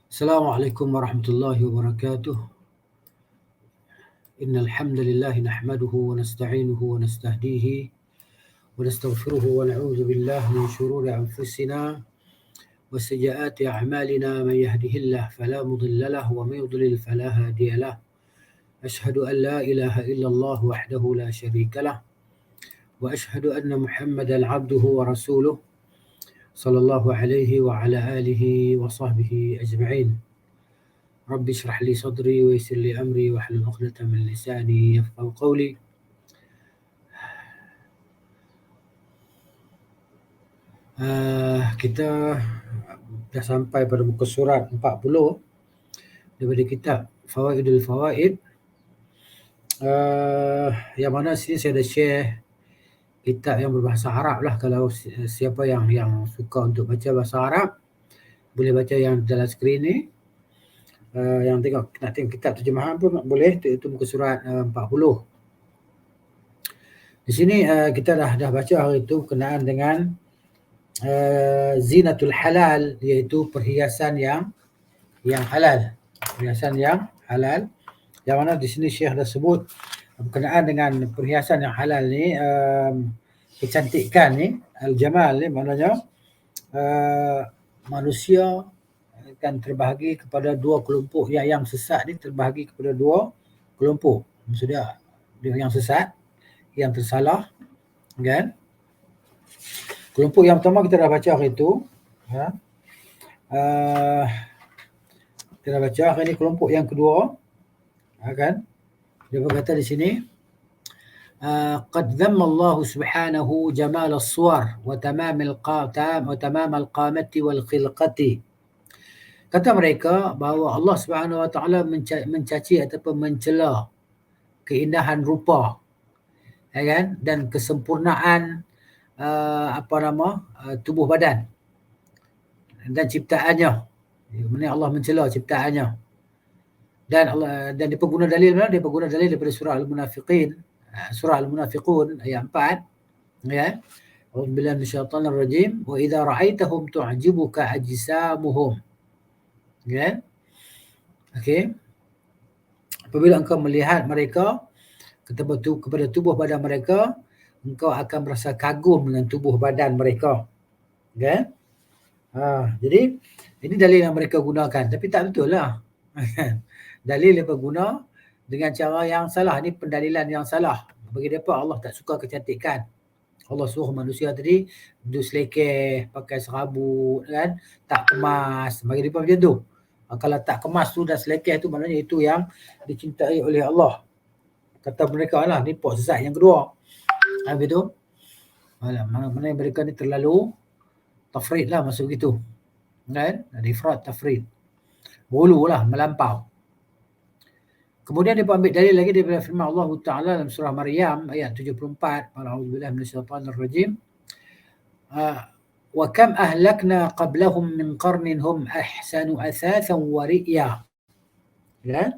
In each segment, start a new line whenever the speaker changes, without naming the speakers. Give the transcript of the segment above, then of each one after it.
Assalamualaikum warahmatullahi wabarakatuh. Innal hamdalillah nahmaduhu wa nasta'inuhu wa nastahdihi wa nastaghfiruhu wa na'udzu billahi min shururi anfusina wa sayyiati a'malina man yahdihillahu fala mudilla lahu wa man yudlil fala hadiya lahu. Ashhadu an la ilaha illallah wahdahu la syarika lah wa ashhadu anna Muhammadan 'abduhu wa rasuluh sallallahu alaihi wa ala alihi wa sahbihi ajma'in. Rabbi shrah li sadri wa yassir li amri wa hlul 'uqdatam min lisani yafqahu qawli. Kita dah sampai pada muka surat 40 daripada kitab Fawaidul Fawaid. Yang mana sini saya dah share kitab yang berbahasa Arab lah. Kalau siapa yang suka untuk baca bahasa Arab, boleh baca yang dalam skrin ni. Yang nak tengok kitab terjemahan pun boleh, itu muka surat 40. Di sini kita dah baca hari itu berkenaan dengan zinatul halal, iaitu perhiasan yang halal. Perhiasan yang halal. Yang mana di sini Syekh dah sebut berkenaan dengan perhiasan yang halal ni, kecantikan ni, al-jamal ni, maknanya manusia akan terbahagi kepada dua kelompok. Yang sesat ni terbahagi kepada dua kelompok. Maksudnya dia yang sesat, yang tersalah, kan? Kelompok yang pertama kita dah baca hari itu. Kita dah baca. Hari ini kelompok yang kedua, kan? Dia berkata di sini, qad dhamma Allah subhanahu jamal as-suwar wa tamam al-qamati wal khilqati. Kata mereka bahawa Allah Subhanahu wa taala mencaci ataupun mencela keindahan rupa, kan, dan kesempurnaan tubuh badan dan ciptaannya. Mana Allah mencela ciptaannya. Dan dia pengguna dalil mana? Dia pengguna dalil daripada surah Al-Munafiqin, surah Al-Munafiqun ayat 4, ya. A'udzubillahi minasyaitonir rajim. Wa idza ra'aitahum tu'jibuka ajsamuhum. Kan? Okey. Apabila engkau melihat mereka kepada tubuh badan mereka, engkau akan merasa kagum dengan tubuh badan mereka. Kan? Jadi ini dalil yang mereka gunakan, tapi tak betul lah. Dalil yang berguna dengan cara yang salah. Ini pendalilan yang salah. Bagi mereka Allah tak suka kecantikan. Allah suruh manusia tadi duduk selekeh, pakai serabut, kan, tak kemas. Bagi mereka macam tu. Kalau tak kemas tu dan selekeh tu, maknanya itu yang dicintai oleh Allah. Kata mereka lah, ni pok sesat yang kedua. Begitu. Mana mereka ni terlalu tafrid lah masuk gitu. Kan? Ifrat, tafrid. Hulu lah, melampau. Kemudian dia ambil dalil lagi daripada firman Allah Ta'ala dalam surah Maryam ayat 74. A'udzubillahi minasyaitonir rajim. Wa kam ahlakna qablahum min qarnin hum ahsanu athathan wa ri'ya. Ya.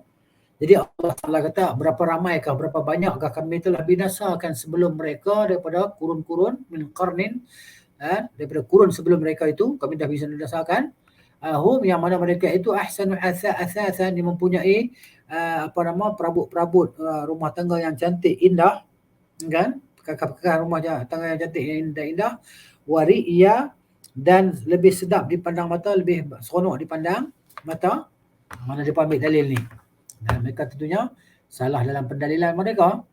Jadi Allah Ta'ala kata, berapa ramaikah, berapa banyakkah kami telah binasakan sebelum mereka daripada kurun-kurun min qarnin, daripada kurun sebelum mereka itu kami dah bisa binasakan. Hum, yang mana mereka itu ahsanu athathan, yang mempunyai perabot-perabot rumah tangga yang cantik, indah, kan? Perkara rumah tangga yang cantik, indah, wari'ya, dan lebih sedap dipandang mata, lebih seronok dipandang mata. Mana dia ambil dalil ni? Dan mereka tentunya salah dalam pendalilan mereka.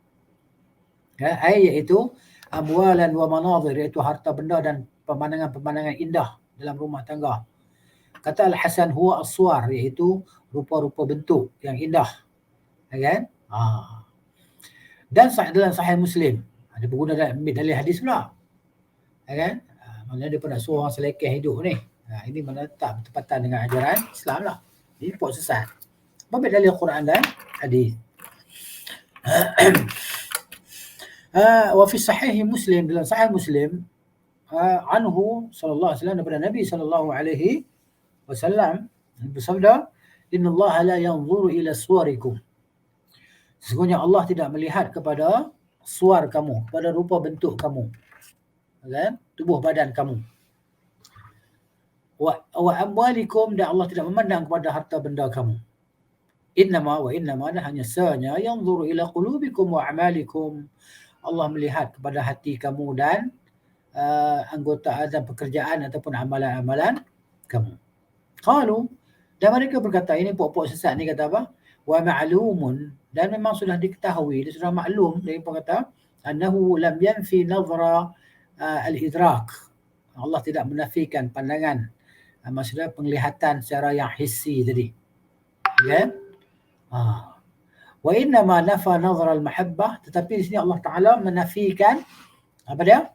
Iaitu amwalan wa manazir, iaitu harta benda dan pemandangan-pemandangan indah dalam rumah tangga. Kata Al-Hasan huwa as-suwar, iaitu rupa-rupa bentuk yang indah. Kan? Dan dalam Sahih Muslim, dia berguna ambil dalil hadis pula. Kan? Maksudnya dia pun nak suruh orang selekeh hidup ni. Ini mana tak bertepatan dengan ajaran Islam lah. Ini pok sesat. Ambil dalil Quran dan hadis. Wa fi Sahih Muslim, dalam Sahih Muslim, anhu sallallahu alaihi wasallam, daripada Nabi sallallahu alaihi wasallam bersabda, innallaha la yanzuru ila suwarikum. Sesungguhnya Allah tidak melihat kepada suar kamu, pada rupa bentuk kamu, kan? Tubuh badan kamu. wa amwalikum, dan Allah tidak memandang kepada harta benda kamu. Innama hanya sanya yanzuru ila qulubikum wa a'malikum. Allah melihat kepada hati kamu dan anggota dan pekerjaan ataupun amalan-amalan kamu. Qalu, dan mereka berkata, ini pokok sesat ni kata apa? Wa ma'lumun, dan memang sudah diketahui, dia sudah maklum, dia pun kata annahu lam yanfi nazara al-idrak. Allah tidak menafikan pandangan, maksudnya penglihatan secara yang hissi tadi. Kan? Wa inna ma nafa nazar al-mahabbah, tetapi di sini Allah Taala menafikan apa dia?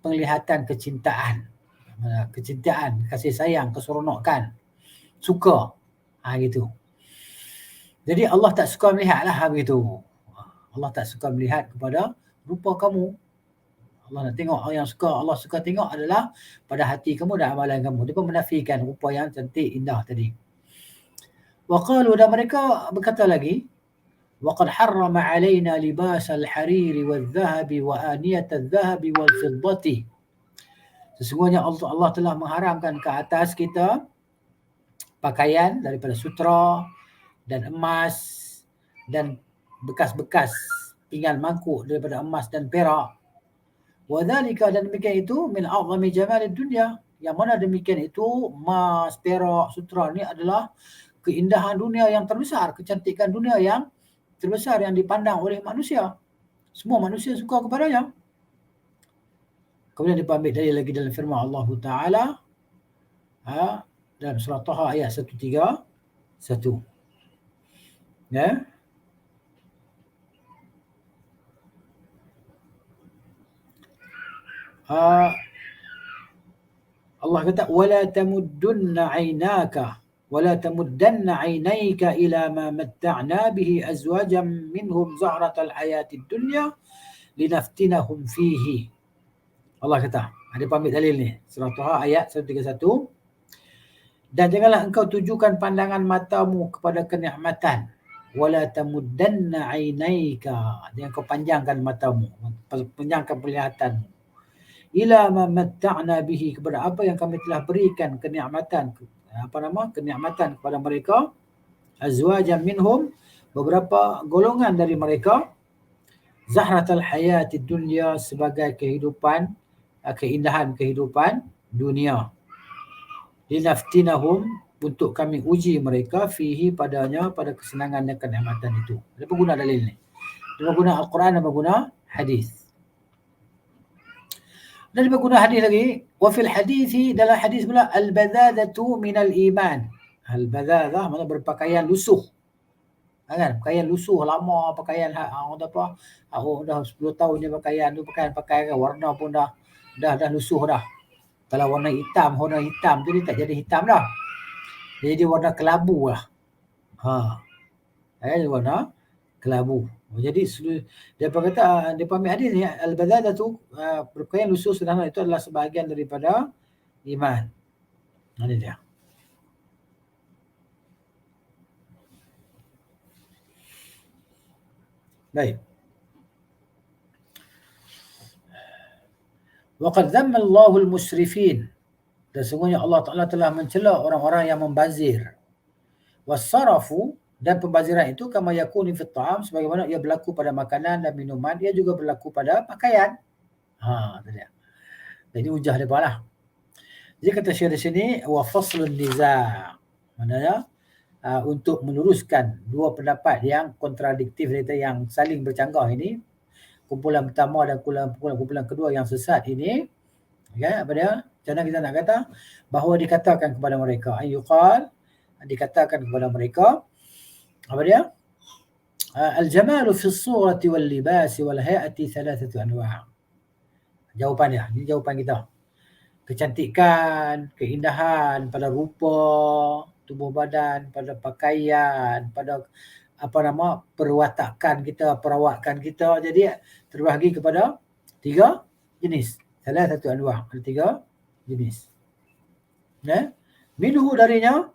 Penglihatan kecintaan, kasih sayang, keseronokan, suka. Gitu. Jadi Allah tak suka melihatlah begitu. Allah tak suka melihat kepada rupa kamu. Allah nak tengok, yang suka Allah suka tengok adalah pada hati kamu dan amalan kamu. Dia pun menafikan rupa yang cantik, indah tadi. Wa qalu, dan mereka berkata lagi, وقد حرم علينا لباس الحرير والذهب وآنية الذهب والفضة. Sesungguhnya Allah telah mengharamkan ke atas kita pakaian daripada sutra dan emas dan bekas-bekas pinggan mangkuk daripada emas dan perak. Wadzalika, dan demikian itu min a'zami jamalid dunya, yang mana demikian itu emas, perak, sutra ni adalah keindahan dunia yang terbesar, kecantikan dunia yang terbesar yang dipandang oleh manusia. Semua manusia suka kepadanya. Kemudian diambil dalil lagi dalam firman Allah Ta'ala dalam surah Taha ayat 131. Ya. Allah kata wala tamuddunna 'ainaka ولا تمدن عينيك إلى ما متعنا به أزواجا منهم زهرة الحياة الدنيا لنفتنهم فيه. Allah kata, ada pamit dalil ni, surah Taha ayat 131. Dan janganlah engkau tujukan pandangan matamu kepada kenikmatan, wala tamuddanna ainaika, jangan kau panjangkan matamu, panjangkan penglihatanmu, ila ma matta'na bihi, kepada apa yang kami telah berikan kenikmatan kepada mereka, azwajan minhum, beberapa golongan dari mereka, zahratal hayatid dunya, sebagai keindahan kehidupan dunia, linaftinahum, untuk kami uji mereka, fihi, padanya, pada kesenangan dan kenikmatan itu. Dia guna dalil ni, dia guna Al-Quran dan guna hadis. Dan dia guna hadis lagi, wa fil hadisi, dalam hadis pula, al-badadatu minal iman. Al-badadah maknanya berpakaian lusuh. Kan? Pakaian lusuh lama, pakaian apa? Dah 10 tahun je pakaian tu, pakaian warna pun dah lusuh dah. Kalau warna hitam tu dia tak jadi hitam dah. Dia jadi warna kelabu lah. Warna kelabu. Jadi dia kata, dia ambil hadis ni, al-badadah tu, berpakaian lusuh sederhana itu adalah sebahagian daripada iman. Ini dia. Baik. Waqad dhamma Allahul musrifin, dan sesungguhnya Allah Ta'ala telah mencela orang-orang yang membazir. Wassarafu, dan pembaziran itu kama yakuni fit ta'am, sebagaimana ia berlaku pada makanan dan minuman, ia juga berlaku pada pakaian. Tadi. Jadi hujah dia lah. Jadi kata Syekh di sini, wa faslun niza', maknanya untuk meluruskan dua pendapat yang kontradiktif, yang saling bercanggah ini, kumpulan pertama dan kumpulan kedua yang sesat ini, apa dia? Macam mana kita nak kata? Bahawa dikatakan kepada mereka, ayyuqal, dikatakan kepada mereka, apa dia? Al-jamalu fi as-surati wal libasi wal hay'ati thalathatu anwa'. Jawapan dia, ini jawapan kita. Kecantikan, keindahan pada rupa, tubuh badan, pada pakaian, pada perwatakan kita, perawakan kita. Jadi terbahagi kepada 3 jenis. Thalathatu anwa', ada 3 jenis. Minhu, darinya,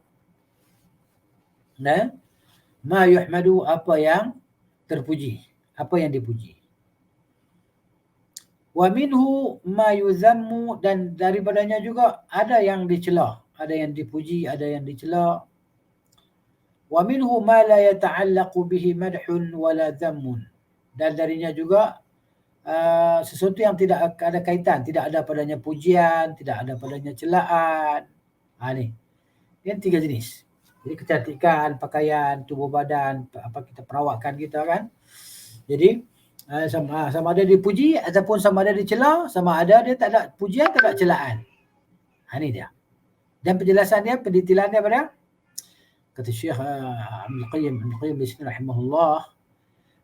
ma yuhmadu, apa yang terpuji, apa yang dipuji. Wa minhu ma yuzammu, dan daripadanya juga ada yang dicela, ada yang dipuji, ada yang dicela. Wa minhu ma la yata'allaqu bihi madhun wala dhammun, dan darinya juga sesuatu yang tidak ada kaitan, tidak ada padanya pujian, tidak ada padanya celaan. Ni yang 3 jenis. Jadi kecantikan, pakaian, tubuh badan, apa kita perawakan kita kan. Jadi sama ada dipuji ataupun sama ada dicela, sama ada dia tak ada pujian, tak ada celaan. Ni dia. Dan penjelasan dia, pendetailan dia pada kata Syekh Abdul Qayyim di sini rahimahullah,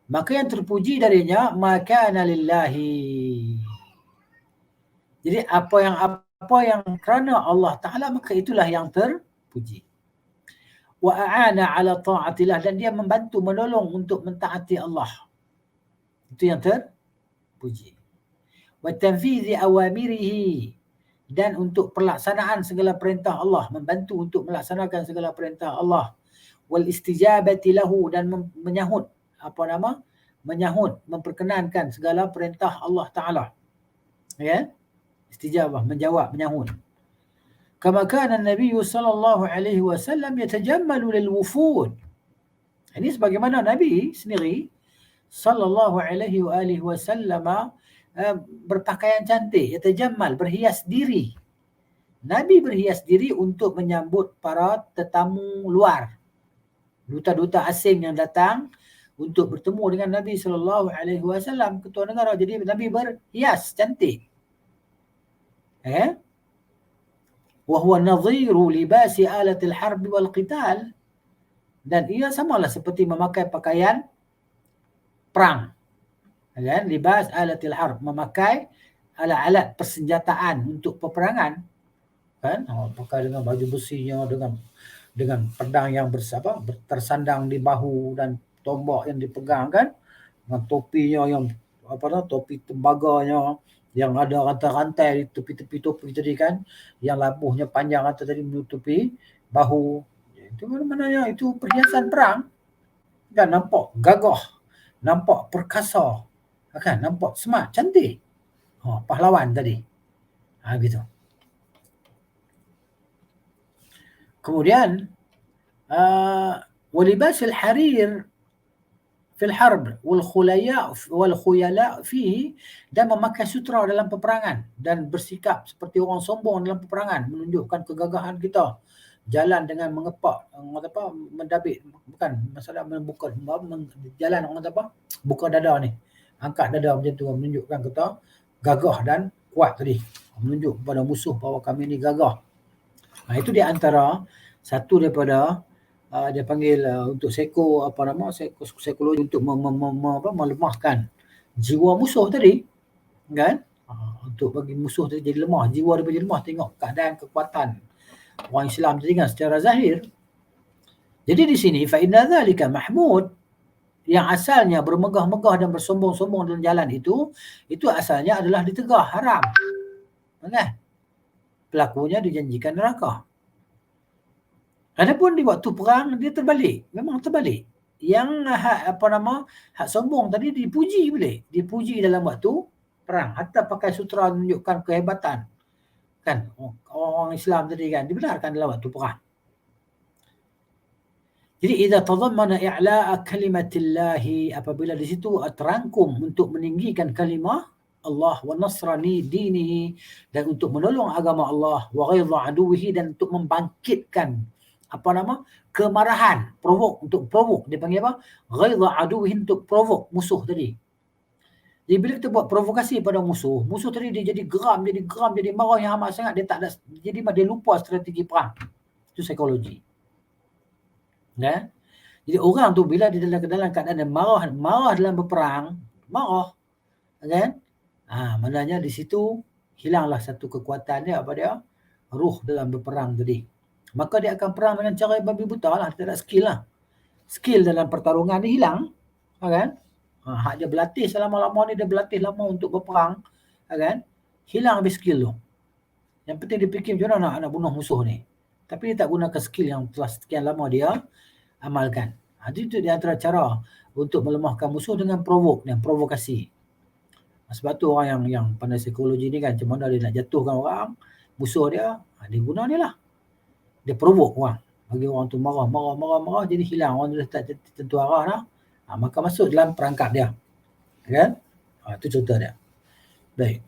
maka yang terpuji darinya makana lillahi. Jadi apa yang kerana Allah Ta'ala, maka itulah yang terpuji. Wa a'ana ala ta'atillah, dan dia membantu, menolong untuk mentaati Allah. Itu yang terpuji. Wa tanfizi awamirihi, dan untuk pelaksanaan segala perintah Allah, membantu untuk melaksanakan segala perintah Allah. Wal istijabati lahu, dan menyahut menyahut, memperkenankan segala perintah Allah Ta'ala. Ya, istijabah, menjawab, menyahut. Kama kana Nabi sallallahu alaihi wasallam yatajammalu lil wufud. Ini sebagaimana Nabi sendiri sallallahu alaihi wasallam berpakaian cantik, yatajammal, berhias diri. Nabi berhias diri untuk menyambut para tetamu luar, duta-duta asing yang datang untuk bertemu dengan Nabi sallallahu alaihi wasallam, ketua negara. Jadi Nabi berhias cantik. Wa huwa nadhiru libasi alatil harb wal qital, dan ia samalah seperti memakai pakaian perang. Kan? Libas alatil harb, memakai alat-alat persenjataan untuk peperangan. Kan? Pakai dengan baju besinya, dengan pedang yang tersandang di bahu dan tombak yang dipegang, kan? Dengan topinya yang topi tembaganya yang ada rantai-rantai di tepi-tepi topi tadi, kan, yang labuhnya panjang atau tadi menutupi bahu. Itu mana-mananya itu perhiasan perang. Kan nampak gagah, nampak perkasa, kan, nampak smart, cantik. Pahlawan tadi. Gitu. Kemudian walibasil harir fil harb wal khuyala fihi, dan memakai sutra dalam peperangan dan bersikap seperti orang sombong dalam peperangan, menunjukkan kegagahan kita. Jalan dengan mengepak, mendabik, bukan masalah membuka, jalan buka dada ni, angkat dada macam tu, menunjukkan kita gagah dan kuat tadi, menunjuk kepada musuh bahawa kami ni gagah. Itu di antara satu daripada dia panggil untuk psikologi untuk melemahkan jiwa musuh tadi, kan, untuk bagi musuh tadi jadi lemah, jiwa dia jadi lemah, tengok keadaan kekuatan orang Islam tadi, kan, secara zahir. Jadi di sini fa inna dzalika mahmud, yang asalnya bermegah-megah dan bersombong-sombong dalam jalan itu asalnya adalah ditegah, haram, kan, pelakunya dijanjikan neraka. Adapun di waktu perang dia terbalik, memang terbalik. Yang hak sombong tadi dipuji boleh, dipuji dalam waktu perang, hatta pakai sutra menunjukkan kehebatan, kan, orang Islam tadi, kan, dibenarkan dalam waktu perang. Jadi idza tadammana i'la'a kalimatillahi, apabila di situ terangkum untuk meninggikan kalimah Allah, wa nasrani dinihi, dan untuk menolong agama Allah, wa ghaidha aduwihi, dan untuk membangkitkan kemarahan, untuk provoke, dia panggil ghaidha aduwihi, untuk provoke musuh tadi. Jadi bila kita buat provokasi pada musuh tadi dia jadi geram, jadi marah yang amat sangat, dia tak ada, jadi dia lupa strategi perang. Itu psikologi. Jadi orang tu bila dia dalam keadaan marah dalam berperang, kan, maknanya di situ hilanglah satu kekuatan dia, ruh dalam berperang tadi. Maka dia akan perang dengan cara babi buta lah, dia tak ada skill lah. Skill dalam pertarungan dia hilang, kan. Hak dia berlatih selama-lama ni, dia berlatih lama untuk berperang, kan, hilang habis skill tu. Yang penting dia fikir macam mana nak bunuh musuh ni, tapi dia tak gunakan skill yang telah sekian lama dia amalkan. Itu di antara cara untuk melemahkan musuh, dengan provoke dan provokasi. Sebab tu orang yang pandai psikologi ni kan, macam mana dia nak jatuhkan orang, musuh dia, dia guna ni lah. Dia provoke orang. Bagi orang tu marah, jadi hilang. Orang tu dah tak tentu arah dah. Maka masuk dalam perangkap dia. Kan? Itu contoh dia. Baik.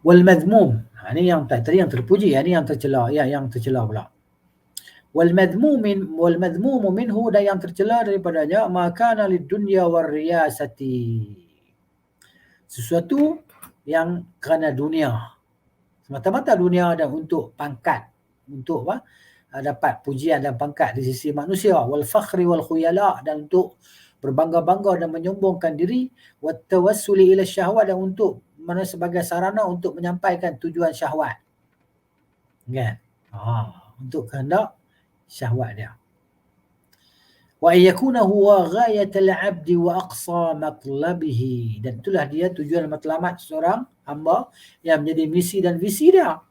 Wal madhmum. Ni yang tadi yang terpuji, ni yang tercela, yang tercela pula. Wal madhmum minhu, dan yang tercela daripadanya ma kana lid dunya war riyasati. Sesuatu yang kerana dunia. Semata-mata dunia dan untuk pangkat, untuk apa? Dapat pujian dan pangkat di sisi manusia, wal fakhri wal khuyala, dan untuk berbangga-bangga dan menyombongkan diri, wat tawassuli ila syahwat, dan untuk mana sebagai sarana untuk menyampaikan tujuan syahwat. Kan? Untuk kehendak syahwat dia. Wa yakuna huwa ghayatul 'abdi wa aqsa matlabihi, dan itulah dia tujuan matlamat seorang hamba yang menjadi misi dan visi dia.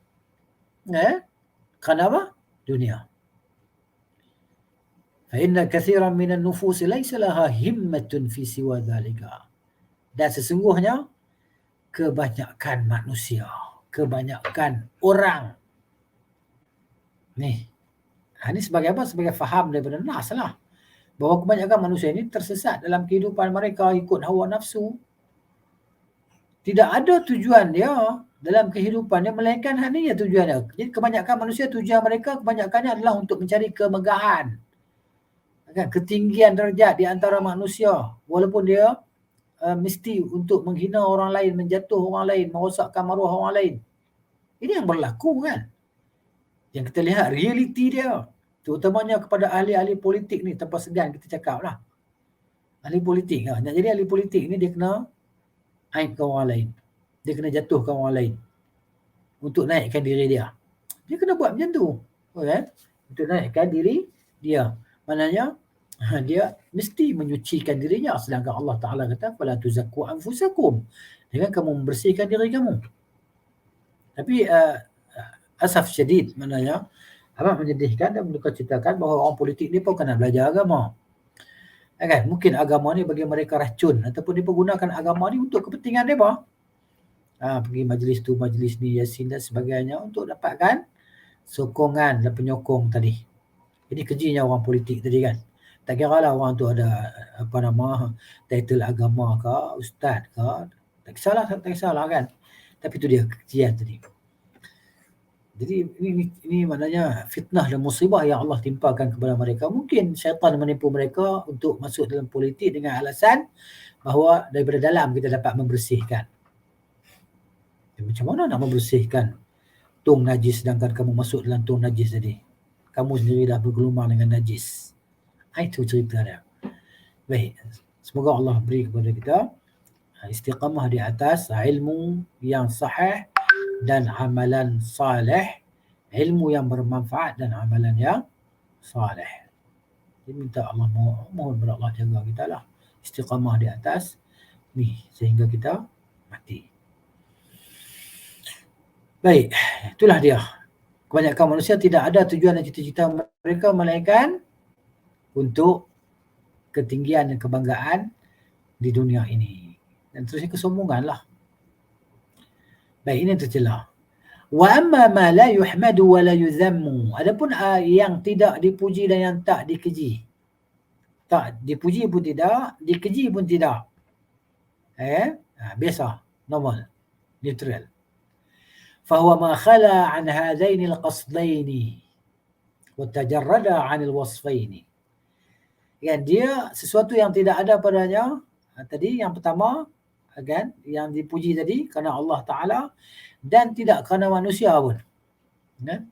Kerana apa? Dunia. Fa inna katsiran minan nufus laysa laha himmatun fi siwa dhalika. Dan sesungguhnya kebanyakan manusia, kebanyakan orang ni sebagai apa? Sebagai faham daripada nas lah, bahawa kebanyakan manusia ini tersesat dalam kehidupan mereka ikut hawa nafsu. Tidak ada tujuan dia dalam kehidupan dia, melainkan ni ya tujuan dia. Jadi kebanyakan manusia, tujuan mereka kebanyakannya adalah untuk mencari kemegahan, ketinggian darjat di antara manusia, walaupun dia mesti untuk menghina orang lain, menjatuh orang lain, merosakkan maruah orang lain. Ini yang berlaku kan. Yang kita lihat realiti dia, terutamanya kepada ahli-ahli politik ni, tanpa segan kita cakap lah. Ahli politik lah. Nak jadi ahli politik ni, dia kena aibkan orang lain. Dia kena jatuhkan orang lain untuk naikkan diri dia. Dia kena buat macam tu. Okay? Untuk naikkan diri dia. Maknanya, dia mesti menyucikan dirinya. Sedangkan Allah Ta'ala kata, fala tuzakku anfusakum. Jangan kamu membersihkan diri kamu. Tapi asaf syadid, maknanya amat menyedihkan dan menduka-citakan bahawa orang politik ni pun kena belajar agama. Kan? Mungkin agama ni bagi mereka racun, ataupun dia pergunakan agama ni untuk kepentingan mereka. Pergi majlis tu, majlis ni, yasin dan sebagainya untuk dapatkan sokongan dan penyokong tadi. Ini kejinya orang politik tadi kan. Tak kira lah orang tu ada title agama ke, ustaz ke, tak kisahlah kan. Tapi tu dia kejian tadi. Jadi ini maknanya fitnah dan musibah yang Allah timpakan kepada mereka. Mungkin syaitan menipu mereka untuk masuk dalam politik dengan alasan bahawa daripada dalam kita dapat membersihkan. Macam mana nak membersihkan tong najis sedangkan kamu masuk dalam tong najis tadi? Kamu sendiri dah bergelumang dengan najis. Itu cerita dia. Baik. Semoga Allah beri kepada kita istiqamah di atas ilmu yang sahih dan amalan saleh, ilmu yang bermanfaat dan amalan yang saleh. Jadi minta Allah, mohon kepada Allah jaga kita lah istiqamah di atas ni sehingga kita mati. Baik, itulah dia. Kebanyakan manusia tidak ada tujuan dan cita-cita mereka melainkan untuk ketinggian dan kebanggaan di dunia ini. Dan terusnya kesombongan lah. Baik, ini tercela. Wa amma ma la yuhmadu wa la yuzammu. Adapun yang tidak dipuji dan yang tak dikeji. Tak dipuji pun tidak, dikeji pun tidak. Biasa, normal, neutral. Fahuwa ma khala an hadaini al-qasdaini wa tajarrada 'an al-wasfaini. Kan, dia sesuatu yang tidak ada padanya. Tadi yang pertama kan, yang dipuji tadi kerana Allah Ta'ala dan tidak kerana manusia pun. Kan?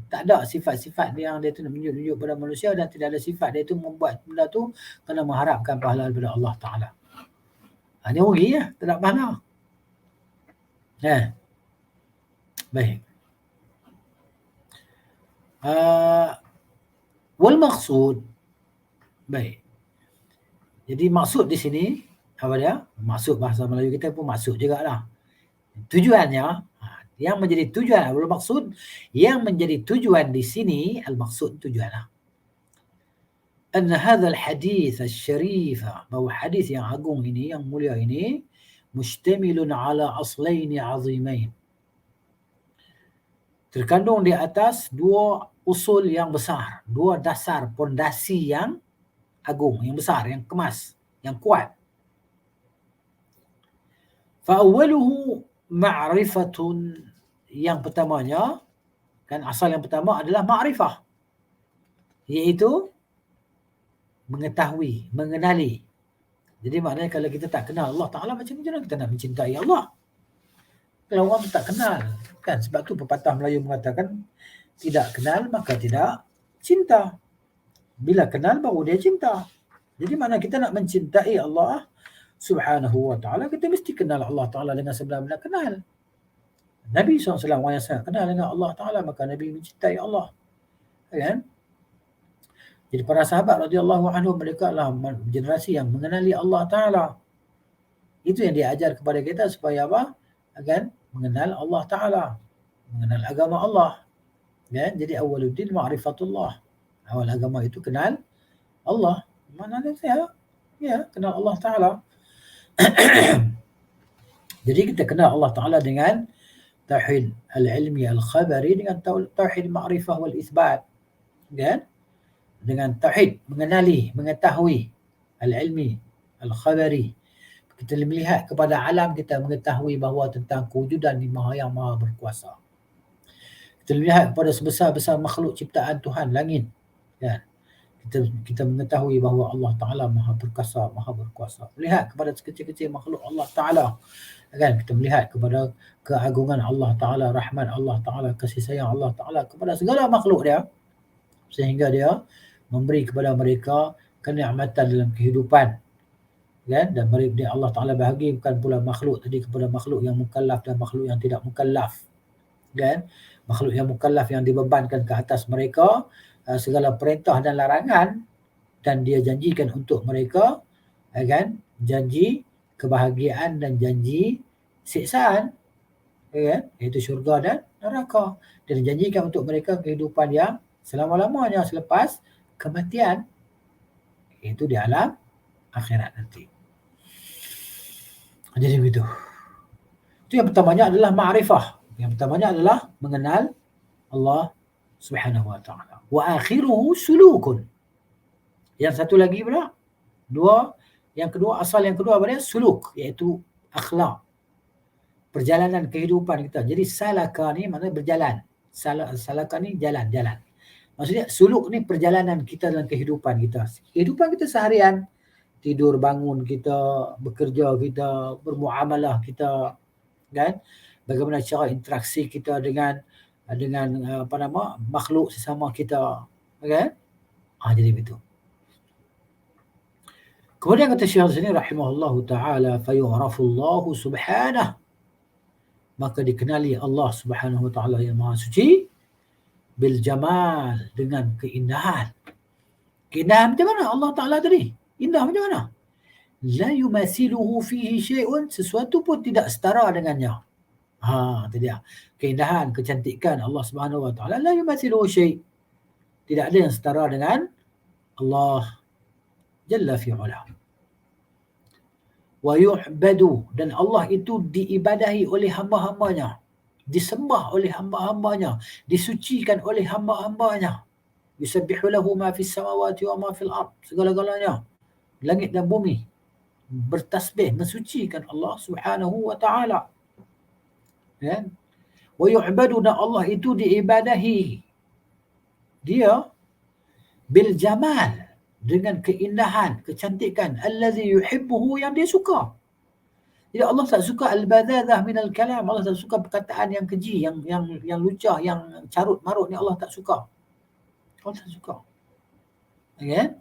Tak ada sifat-sifat yang dia tu menunjuk pada manusia, dan tidak ada sifat dia tu membuat benda tu kerana mengharapkan pahala daripada Allah Ta'ala. Dia rugi ya, tak ada pahala. Baik. Wal maqsud. Baik. Jadi maksud di sini apa dia? Maksud bahasa Melayu kita pun maksud jugalah. Tujuannya yang menjadi tujuan, wal maksud yang menjadi tujuan di sini, al maksud tujuanlah. Anna hadzal hadits asy-syarif, bahawa hadis yang agung ini, yang mulia ini, mustamilun ala aslaini azimain. Terkandung di atas dua usul yang besar, dua dasar pondasi yang agung, yang besar, yang kemas, yang kuat. Fa'awwaluhu ma'rifatun, yang pertamanya, kan asal yang pertama adalah ma'rifah, iaitu mengetahui, mengenali. Jadi maknanya kalau kita tak kenal Allah Ta'ala, macam mana kita nak mencintai Allah? Kalau orang tak kenal, kan? Sebab tu pepatah Melayu mengatakan, tidak kenal maka tidak cinta. Bila kenal baru dia cinta. Jadi mana kita nak mencintai Allah Subhanahu wa ta'ala, kita mesti kenal Allah Ta'ala dengan sebenar-benar kenal. Nabi SAW orang yang sangat kenal dengan Allah Ta'ala, maka Nabi mencintai Allah. Kan? Jadi para sahabat radhiyallahu anhum, mereka adalah generasi yang mengenali Allah Ta'ala. Itu yang dia ajar kepada kita supaya apa? Kan? Mengenal Allah Ta'ala, mengenal agama Allah. Kan? Jadi awwaluddin ma'rifatullah. Awal agama itu kenal Allah. Mana dia? Ya, kenal Allah Ta'ala. Jadi kita kenal Allah Ta'ala dengan tauhid al-ilmi al-khabari, dengan tauhid ma'rifah wal isbat. Kan? Dengan tauhid mengenali, mengetahui, al-ilmi al-khabari. Kita melihat kepada alam, kita mengetahui bahawa tentang kewujudan di yang maha berkuasa. Kita melihat kepada sebesar-besar makhluk ciptaan Tuhan langit. Kan? Kita mengetahui bahawa Allah Ta'ala maha perkasa, maha berkuasa. Melihat kepada sekecil-kecil makhluk Allah Ta'ala. Kan? Kita melihat kepada keagungan Allah Ta'ala, rahmat Allah Ta'ala, kasih sayang Allah Ta'ala kepada segala makhluk dia. Sehingga dia memberi kepada mereka kenikmatan dalam kehidupan. Kan? Dan mereka, Allah Ta'ala bahagikan pula makhluk tadi kepada makhluk yang mukallaf dan makhluk yang tidak mukallaf. Kan? Makhluk yang mukallaf yang dibebankan ke atas mereka segala perintah dan larangan, dan dia janjikan untuk mereka, kan? Janji kebahagiaan dan janji siksaan, kan? Iaitu syurga dan neraka. Dan janjikan untuk mereka kehidupan yang selama-lamanya selepas kematian, itu di alam akhirat nanti. Jadi begitu. Itu yang pertamanya adalah ma'rifah. Yang pertamanya adalah mengenal Allah Subhanahu wa ta'ala. Wa akhiruhu sulukun. Yang satu lagi pula, asal yang kedua pada suluk, iaitu akhlak. Perjalanan kehidupan kita. Jadi salaka ni maknanya berjalan. Salaka ni jalan. Maksudnya suluk ni perjalanan kita dalam kehidupan kita. Kehidupan kita seharian, tidur, bangun kita, bekerja kita, bermuamalah kita, kan? Bagaimana cara interaksi kita dengan makhluk sesama kita, kan? Jadi begitu. Kemudian kata Syekh sini rahimahullahu taala, fayu'rafullahu subhanahu, maka dikenali Allah Subhanahu wa taala yang maha suci, bil jamal, dengan keindahan. Keindahan macam mana Allah Ta'ala tadi? Indah macam mana? La yumasiluhu fihi syai'un, sesuatu pun tidak setara dengannya. Itu dia. Keindahan, kecantikan Allah Subhanahu wa Ta'ala, la yumasiluhu syai'. Tidak ada yang setara dengan Allah Jalla fi'ala. Wa yu'badu, dan Allah itu diibadahi oleh hamba-hambanya, disembah oleh hamba-hambanya, disucikan oleh hamba-hambanya. Yusabbihu lahu ma fis samawati wa ma fil ard, segala-galanya, langit dan bumi, bertasbih, mensucikan Allah Subhanahu wa ta'ala. Ya? Wa yu'badu, dan Allah itu diibadahi, dia bil jamal, dengan keindahan, kecantikan, allazi yuhibbuhu, yang dia suka. Jadi Allah tak suka al-badhadah minal kalam, Allah tak suka perkataan yang keji, yang lucah, yang carut marut ni Allah tak suka. Allah tak suka. Okay?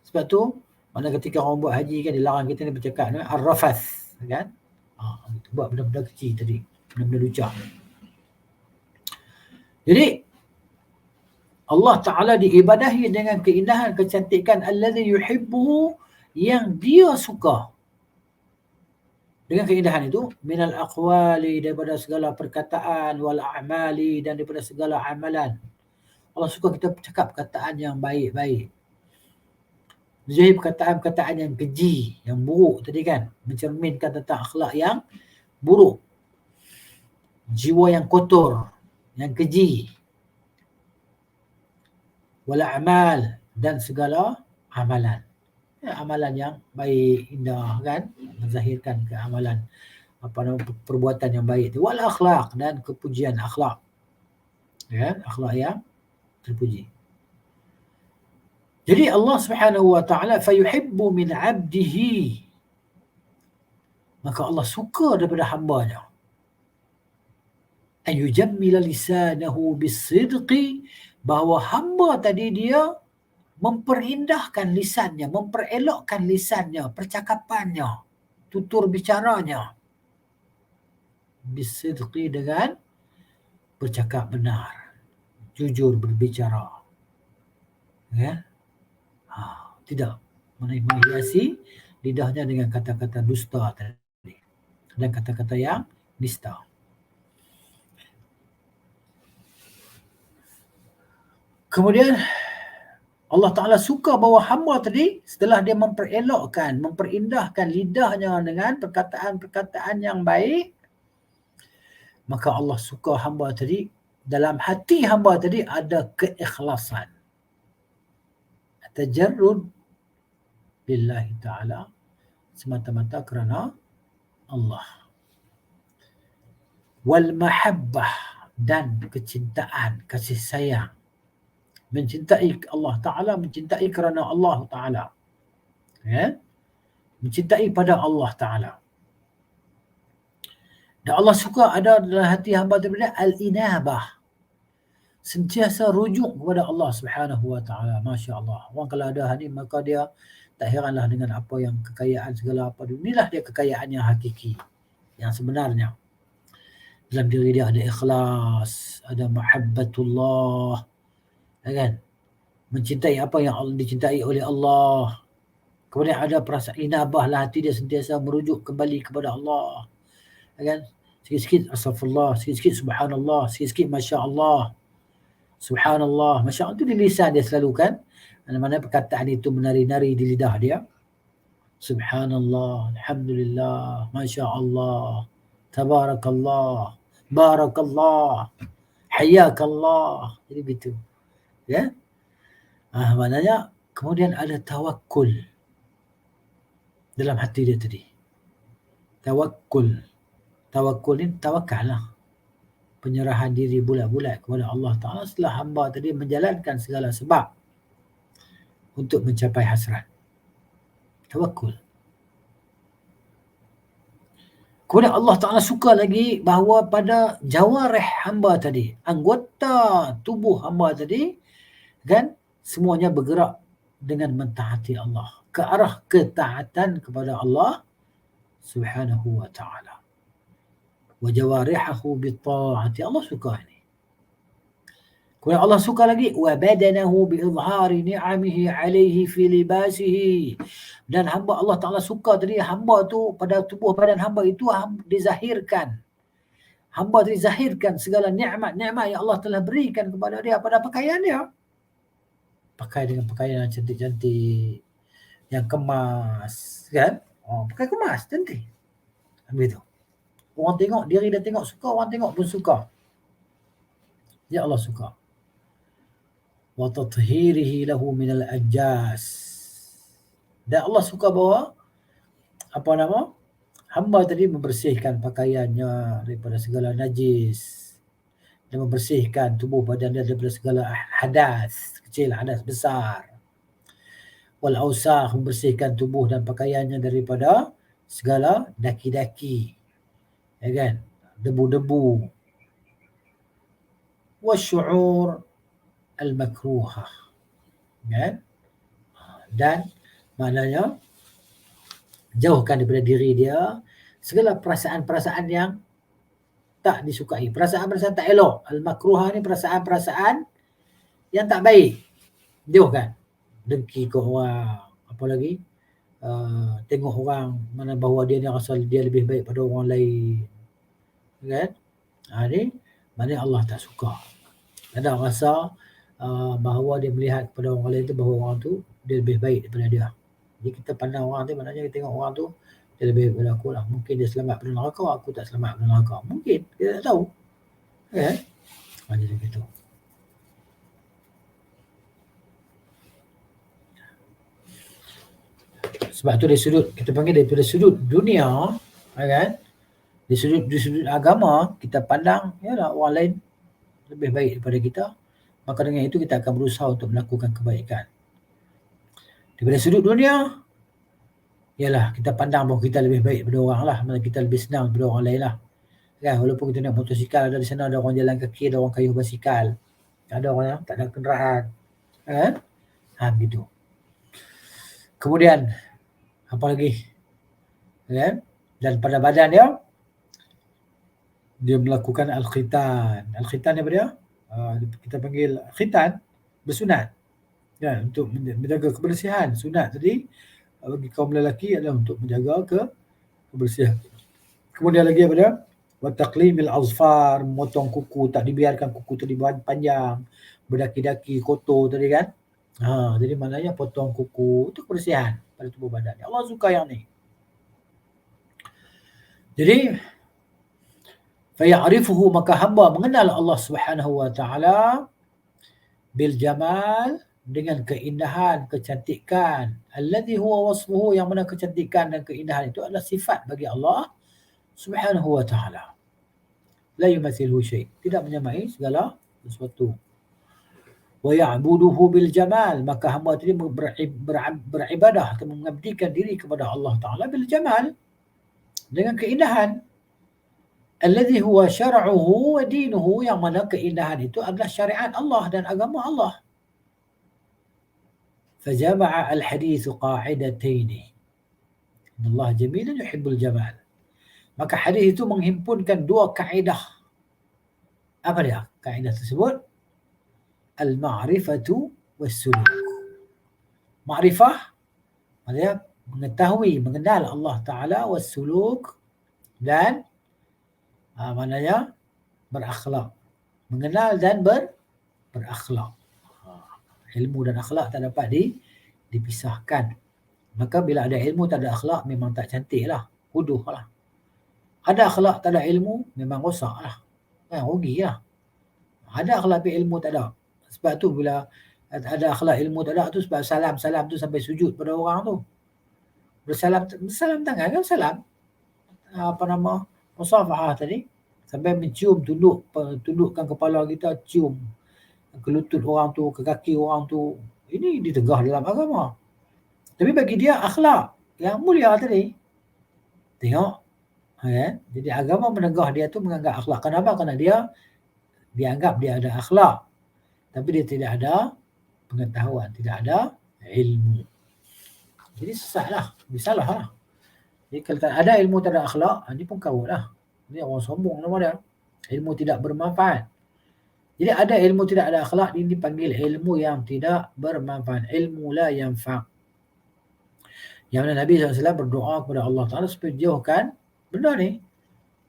Sebab tu, mana ketika orang buat haji kan, dilarang kita ni bercakap ar-rafath, kan? Buat benda-benda kecil tadi, benda-benda lucah. Jadi Allah Ta'ala diibadahi dengan keindahan, kecantikan, allazi yuhibbuhu, yang dia suka. Dengan keindahan itu, minal aqwali, daripada segala perkataan, wal a'mali, dan daripada segala amalan. Allah suka kita bercakap perkataan yang baik-baik. Menjauhi perkataan-perkataan yang keji, yang buruk tadi kan, mencerminkan tentang akhlak yang buruk, jiwa yang kotor, yang keji. Wal a'mal, dan segala amalan. Ya, amalan yang baik, indah kan, menzahirkan keamalan apa nama perbuatan yang baik itu. Wal akhlak, dan kepujian akhlak. Ya, akhlak yang terpuji. Jadi Allah Subhanahu wa taala fayuhibbu min 'abdihi, maka Allah suka daripada hamba-Nya, an yujammila lisanahu bisidqi, bahawa hamba tadi dia memperindahkan lisannya, memperelokkan lisannya, percakapannya, tutur bicaranya, bisidqi, dengan bercakap benar, jujur berbicara, ya. Tidak menghiasi lidahnya dengan kata-kata dusta tadi dan kata-kata yang nista. Kemudian Allah Ta'ala suka bahawa hamba tadi setelah dia memperelokkan, memperindahkan lidahnya dengan perkataan-perkataan yang baik, maka Allah suka hamba tadi, dalam hati hamba tadi ada keikhlasan, tajarrud lillahi ta'ala, semata-mata kerana Allah. Wal mahabbah, dan kecintaan, kasih sayang, mencintai Allah Ta'ala, mencintai kerana Allah Ta'ala, ya? Mencintai pada Allah Ta'ala. Dan Allah suka ada dalam hati hamba daripada al-inabah, sentiasa rujuk kepada Allah Subhanahu wa taala. Masya-Allah. Orang kalau ada ni maka dia tak heranlah dengan apa yang kekayaan segala apa. Inilah dia kekayaan yang hakiki, yang sebenarnya. Dalam diri dia ada ikhlas, ada mahabbatullah, kan? Mencintai apa yang Allah dicintai oleh Allah. Kemudian ada perasaan inabah lah, hati dia sentiasa merujuk kembali kepada Allah, kan? Sikit-sikit astagfirullah, sikit-sikit subhanallah, sikit-sikit masya-Allah. Subhanallah, masya-Allah itu di lisan dia selalu kan. Mana-mana perkataan itu menari-nari di lidah dia. Subhanallah, alhamdulillah, masya-Allah, tabarakallah, barakallah, hayyakallah. Jadi begitu. Ya. Maknanya kemudian ada tawakkul dalam hati dia tadi. Tawakkul. Tawakkul ni tawakal lah. Penyerahan diri bulat-bulat kepada Allah Ta'ala setelah hamba tadi menjalankan segala sebab untuk mencapai hasrat. Tawakkul. Kemudian Allah Ta'ala suka lagi bahawa pada jawarih hamba tadi, anggota tubuh hamba tadi, kan, semuanya bergerak dengan mentaati Allah, ke arah ketaatan kepada Allah Subhanahu wa Ta'ala. Wa jawarihahu bitta'ati, Allah suka ini. Kemudian Allah suka lagi wa badanahu bi izhari ni'amihi alaihi fi libasihi, dan hamba Allah Ta'ala suka tadi hamba tu pada tubuh badan hamba itu dizahirkan, hamba dizahirkan segala nikmat-nikmat yang Allah telah berikan kepada dia pada pakaian dia. Pakai dengan pakaian yang cantik-cantik, yang kemas, kan? Pakai kemas, cantik. Begitu. Orang tengok, diri dia tengok suka, orang tengok pun suka. Ya Allah suka. Wa tathhirihi lahu minal anjas. Dan Allah suka bahawa apa nama? Hamba tadi membersihkan pakaiannya daripada segala najis, dan membersihkan tubuh badan dia daripada segala hadas kecil, hadas besar. Wal ausakh, membersihkan tubuh dan pakaiannya daripada segala daki-daki, ya kan, debu-debu. Wasyu'ur al-makruhah, kan, dan maknanya jauhkan daripada diri dia segala perasaan-perasaan yang tak disukai, perasaan-perasaan tak elok. Al-makruhah ni perasaan-perasaan yang tak baik, jauhkan. Dengki ke orang, apa lagi, tengok orang mana bahawa dia ni rasa dia lebih baik pada orang lain, kan. Ni maknanya Allah tak suka. Ada rasa bahawa dia melihat kepada orang lain tu bahawa orang tu dia lebih baik daripada dia. Jadi kita pandang orang tu, maknanya kita tengok orang tu dia lebih baik daripada aku lah. Mungkin dia selamat dari neraka, aku tak selamat dari neraka. Mungkin, kita tak tahu. Ya. Jadi begitu. Sebab tu dari sudut, kita panggil daripada sudut dunia, kan? Di sudut agama, kita pandang yalah orang lain lebih baik daripada kita. Maka dengan itu kita akan berusaha untuk melakukan kebaikan. Daripada sudut dunia, yalah kita pandang bahawa kita lebih baik daripada orang lah. Kita lebih senang daripada orang lain lah. Kan? Walaupun kita naik motosikal, ada di sana ada orang jalan kaki, ada orang kayuh basikal. Ada orang yang tak ada kenderaan. Kan? Begitu. Kemudian, apa lagi? Kan? Dan pada badan dia melakukan al-khitan. Al-khitan apa dia? Kita panggil khitan, bersunat. Ya, untuk menjaga kebersihan. Sunat tadi bagi kaum lelaki adalah untuk menjaga kebersihan. Kemudian lagi apa dia? Wa taqlimil azfar, memotong kuku, tak dibiarkan kuku tu panjang, berdaki-daki, kotor tadi kan. Jadi maknanya potong kuku itu kebersihan pada tubuh badan. Allah suka yang ni. Jadi faya'rifuhu, maka hamba mengenal Allah Subhanahu wa taala bil jamal, dengan keindahan, kecantikan. Alladhi huwa wasfuhu, yang mana kecantikan dan keindahan itu adalah sifat bagi Allah Subhanahu wa taala. La yumathilhu syai', tidak menyamai segala sesuatu. Wa ya'buduhu bil jamal, maka hamba tadi beribadah atau mengabdikan diri kepada Allah taala bil jamal, dengan keindahan. Alladhi huwa syar'uhu wa dinuhu, yang mana keindahan itu adalah syariat Allah dan agama Allah. فجمع الحديث قاعدتين. Allah jamilun yuhibbul jamal. Maka hadis itu menghimpunkan dua kaedah. Apa dia? Kaedah tersebut al-ma'rifatu was-suluk. Ma'rifah maksudnya mengetahui, mengenal Allah Taala, was-suluk, dan maknanya berakhlak. Mengenal dan berakhlak. Ilmu dan akhlak tak dapat dipisahkan. Maka bila ada ilmu tak ada akhlak, memang tak cantik lah. Huduh lah. Ada akhlak tak ada ilmu, memang rosak lah. Rugi lah. Ada akhlak tapi ilmu tak ada. Sebab tu bila ada akhlak ilmu tak ada tu, sebab salam tu sampai sujud pada orang tu. Bersalam tangan kan salam. Musafahah tadi. Sampai mencium, tundukkan kepala kita, cium ke lutut orang tu, ke kaki orang tu. Ini ditegah dalam agama. Tapi bagi dia akhlak yang mulia tadi. Tengok. Jadi agama menegah dia tu menganggap akhlak. Kenapa? Kerana dia dianggap dia ada akhlak. Tapi dia tidak ada pengetahuan, tidak ada ilmu. Jadi sesatlah, disalah lah. Jadi kalau tak ada ilmu, tak ada akhlak, ini pun kawat lah. Ini orang sombong nama dia. Ilmu tidak bermanfaat. Jadi ada ilmu tidak ada akhlak, ini dipanggil ilmu yang tidak bermanfaat. Ilmu la yanfa'. Yang mana Nabi SAW berdoa kepada Allah Ta'ala supaya jauhkan benda ni.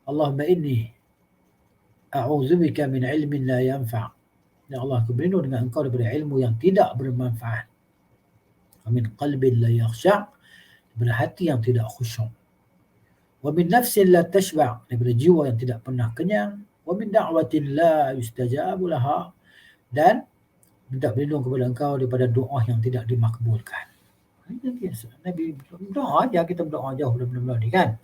Allahumma inni a'udzubika min ilmin la yanfa'. Ya Allah, aku berlindung dengan engkau daripada ilmu yang tidak bermanfaat. Min qalbin la yakhsha', daripada hati yang tidak khusyuk. Wa min nafsin la tashba', daripada jiwa yang tidak pernah kenyang. Wa min da'watin la yustajabu laha, dan minta berlindung kepada engkau daripada doa yang tidak dimakbulkan. Nabi berdoa aja, kita berdoa jauh daripada benda-benda ni kan.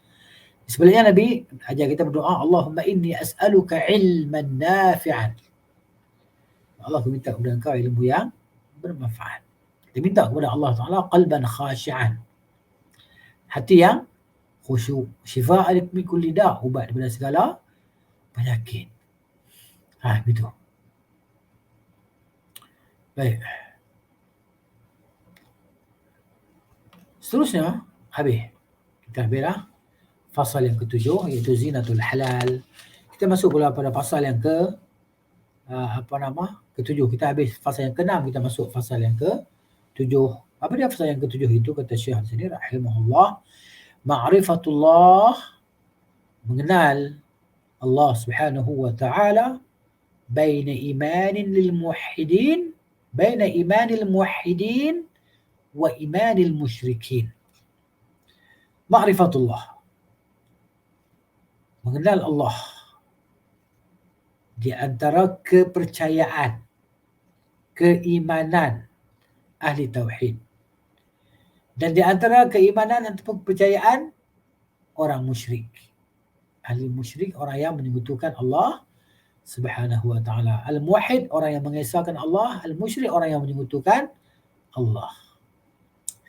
Sebenarnya Nabi ajar kita berdoa, Allahumma inni as'aluka ilman nafi'an. Allah, aku minta kepada engkau ilmu yang bermanfaat. Kita minta kepada Allah Ta'ala qalban khashi'an, hati yang khusyuk. Shifa'an min kulli da', ubat daripada segala penyakit. Begitu. Baik. Seterusnya, habis. Kita habis lah. Fasal yang ke-7, iaitu zinatul halal. Kita masuk pula pada fasal yang ke-7. Kita habis fasal yang ke-6, kita masuk fasal yang ke-7. Apa dia fasal yang ke-7 itu? Kata Syekh sini, rahimahullah, ma'rifatullah, mengenal Allah Subhanahu wa ta'ala, baina imanil muwahhidin wa imanil musyrikin. Ma'rifatullah, mengenal Allah, di antara kepercayaan, keimanan ahli tauhid, dan di antara keimanan ataupun kepercayaan orang musyrik. Ahli musyrik orang yang menyekutukan Allah Subhanahu wa taala. Al-muwahhid orang yang mengesahkan Allah, al-musyrik orang yang menyekutukan Allah.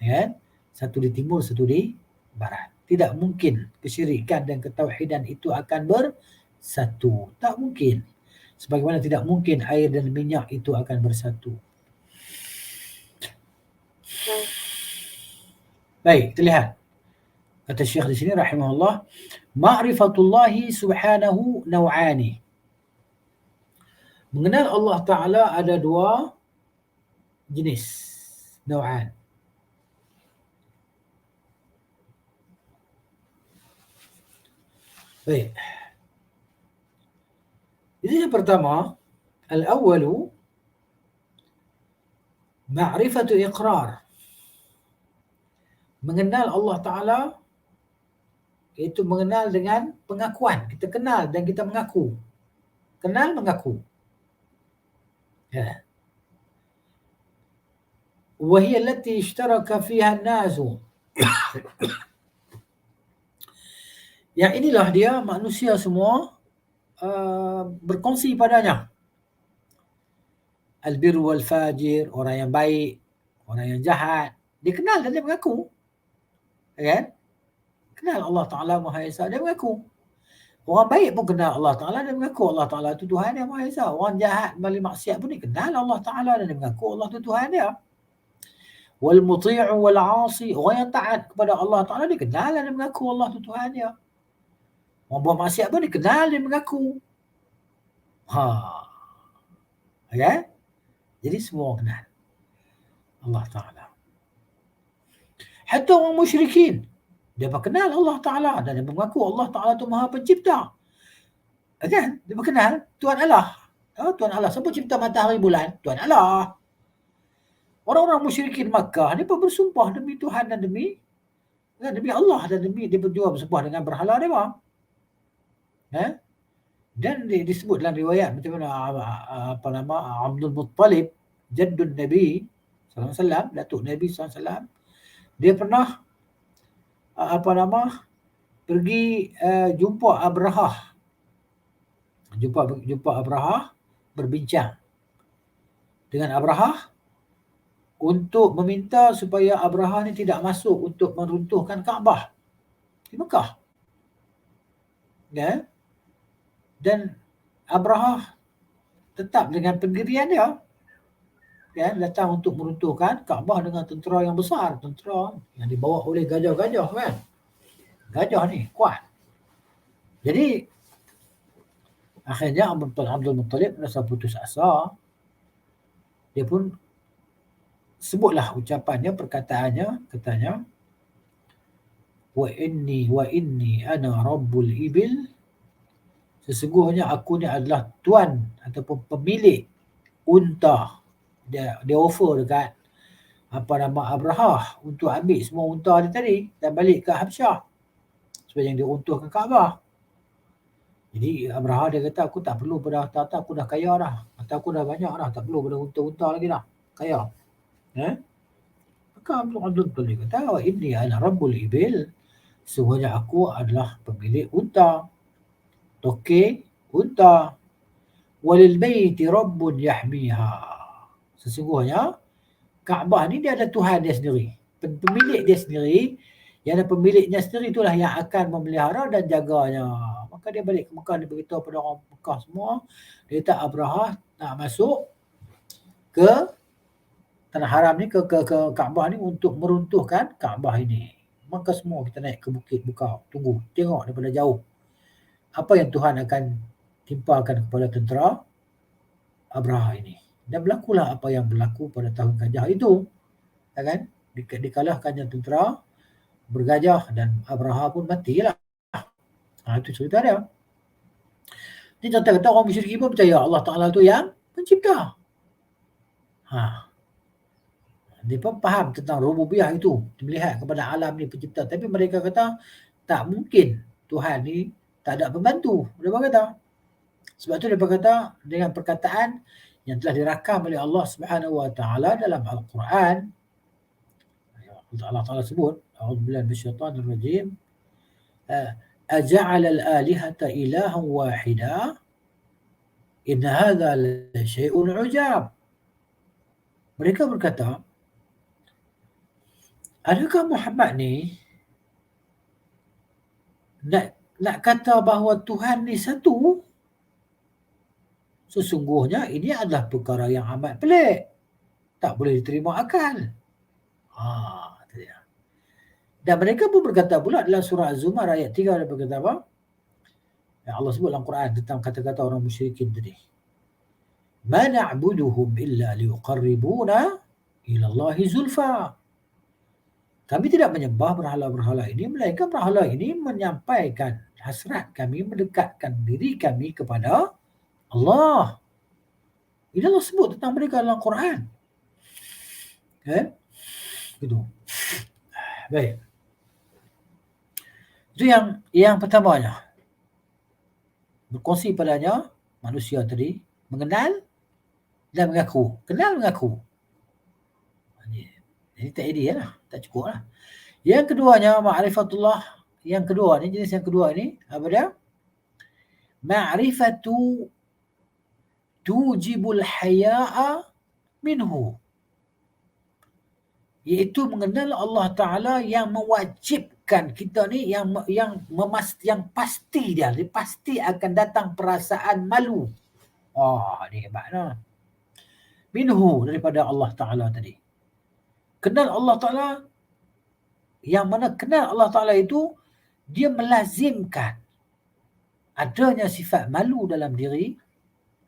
Ya. Satu di timur, satu di barat. Tidak mungkin kesyirikan dan ketauhidan itu akan bersatu. Tak mungkin. Sebagaimana tidak mungkin air dan minyak itu akan bersatu. Baik, kita lihat. Kata Syekh di sini rahimahullah, ma'rifatullahi subhanahu naw'ani. Mengenal Allah Ta'ala ada dua jenis, naw'an. Baik. Jadi yang pertama, al-awwalu ma'rifatu iqrar. Mengenal Allah Ta'ala iaitu mengenal dengan pengakuan. Kita kenal dan kita mengaku. Kenal, mengaku. Ya. وهي التي اشترك فيها الناس. Yang inilah dia manusia semua berkongsi padanya. Al-bir wal fajir, orang yang baik, orang yang jahat, dia kenal dan dia mengaku. Kan? Kenal Allah Ta'ala Maha Esa, dia mengaku. Orang baik pun kenal Allah Ta'ala, dia mengaku Allah Ta'ala itu Tuhan yang Maha Esa. Orang jahat, balik maksiat pun dia kenal Allah Ta'ala dan dia mengaku Allah itu Tuhan dia. Wal muti'u wal 'asi, orang yang taat kepada Allah Ta'ala dia kenal dan dia mengaku Allah itu Tuhan dia. Orang buat maksiat pun dia kenal, dia mengaku. Ya? Jadi semua kenal Allah Ta'ala. Hatta orang musyrikin, dia kenal Allah Ta'ala dan dia mengaku Allah Ta'ala itu Maha Pencipta. Kan? Dia kenal Tuhan Allah. Tuhan Allah. Siapa cipta matahari bulan? Tuhan Allah. Orang-orang musyrikin Makkah ni pun bersumpah demi Tuhan dan demi Allah dan demi dia berdua bersumpah dengan berhala dia. Dan disebut dalam riwayat macam mana Abdul Muttalib, jaddun Nabi sallallahu alaihi wasallam, datuk Nabi sallallahu alaihi wasallam, dia pernah pergi jumpa Abrahah. Jumpa Abrahah, berbincang dengan Abrahah untuk meminta supaya Abrahah ni tidak masuk untuk meruntuhkan Kaabah di Mekah. Ya. Dan Abrahah tetap dengan pendirian dia. Ya, datang untuk meruntuhkan Kaabah dengan tentera yang besar, tentera yang dibawa oleh gajah-gajah kan. Gajah ni kuat. Jadi akhirnya Abdul Muttalib rasa putus asa. Dia pun sebutlah ucapannya, perkataannya, katanya, wa inni ana rabbul ibil, sesungguhnya aku ni adalah tuan ataupun pemilik unta. Dia offer dekat Abrahah untuk ambil semua unta dia tadi dan balik ke Habsyah supaya yang diruntuhkan Kaabah. Jadi Abrahah dia kata, aku tak perlu pada harta, aku dah kaya dah. Harta aku dah banyak dah, tak perlu pada unta-unta lagi dah. Kaya. Maka Abdul Muttalib kata, wa inni ana rabbul ibil, sesungguhnya aku adalah pemilik unta. Toke unta. Walil baiti rabbun yahmiha, sesungguhnya Kaabah ni dia ada Tuhan dia sendiri, pemilik dia sendiri, yang ada pemiliknya sendiri, itulah yang akan memelihara dan jaganya. Maka dia balik ke Mekah, dia beritahu pada orang Mekah semua, dia kata Abrahah nak masuk ke tanah haram ni, ke Kaabah ni untuk meruntuhkan Kaabah ini. Maka semua kita naik ke bukit Bukau, tunggu, tengok daripada jauh apa yang Tuhan akan timpakan kepada tentera Abrahah ini. Dan berlakulah apa yang berlaku pada tahun gajah itu. Kan? Dikalahkannya tentera bergajah dan Abrahah pun matilah. Itu cerita dia. Ini kata orang musyrik pun percaya Allah Ta'ala tu yang pencipta. Dia pun faham tentang rububiyah itu, melihat kepada alam ni pencipta, tapi mereka kata tak mungkin Tuhan ni tak ada pembantu. Mereka kata. Sebab tu mereka kata dengan perkataan yang telah dirakam oleh Allah Subhanahu Wa Taala dalam Al-Quran. Allah Taala sebut, A'udzubillahi minasyaitanir rajim. Aja'ala al-alihata ilahan wahida inna hadza la syai'un 'ujab. Mereka berkata, adakah Muhammad ni nak kata bahawa Tuhan ni satu? Sesungguhnya ini adalah perkara yang amat pelik. Tak boleh diterima akal. Itu dia. Dan mereka pun berkata pula dalam surah Az-Zumar ayat 3, mereka berkata apa? Yang Allah sebut dalam Quran tentang kata-kata orang musyrikin tadi. Ma na'buduhum illa liqarribuna ila Allahi zulfa. Kami tidak menyembah berhala-berhala ini, melainkan berhala ini menyampaikan hasrat kami, mendekatkan diri kami kepada Allah. Ini Allah sebut tentang mereka dalam Quran. Itu. Baik. Itu yang pertamanya. Berkongsi padanya manusia tadi mengenal dan mengaku. Kenal mengaku. Jadi tak ideal lah. Tak cukup lah. Yang keduanya, ma'rifatullah. Yang kedua ni, jenis yang kedua ni, apa dia? Ma'rifatu tujibul haya'a minhu. Iaitu mengenal Allah Ta'ala yang mewajibkan kita ni, yang pasti dia pasti akan datang perasaan malu. Ni hebat lah. Minhu, daripada Allah Ta'ala tadi. Kenal Allah Ta'ala, yang mana kenal Allah Ta'ala itu, dia melazimkan adanya sifat malu dalam diri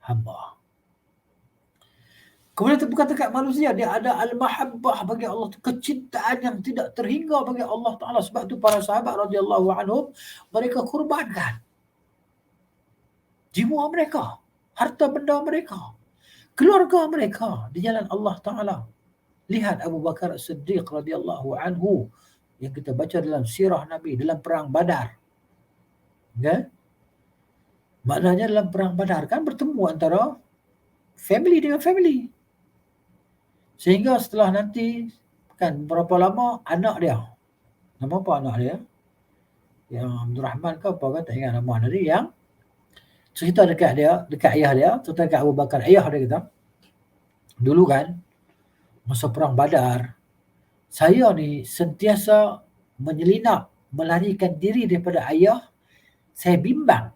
hamba. Kemudian itu bukan dekat malu saja, dia ada al-mahabbah bagi Allah, kecintaan yang tidak terhingga bagi Allah Ta'ala. Sebab itu para sahabat radhiyallahu anhum, mereka kurbankan jiwa mereka, harta benda mereka, keluarga mereka di jalan Allah Ta'ala. Lihat Abu Bakar As-Siddiq radhiyallahu anhu yang kita baca dalam sirah Nabi dalam perang Badar. Okay? Maknanya dalam perang Badar kan bertemu antara family dengan family. Sehingga setelah nanti kan berapa lama anak dia, nama apa anak dia? Yang Abdul Rahman ke apa kan, tak ingat nama tadi, yang cerita dekat ayah dia, cerita dekat Abu Bakar, ayah dia kata, dulu kan masa perang Badar, saya ni sentiasa menyelinap, melarikan diri daripada ayah. Saya bimbang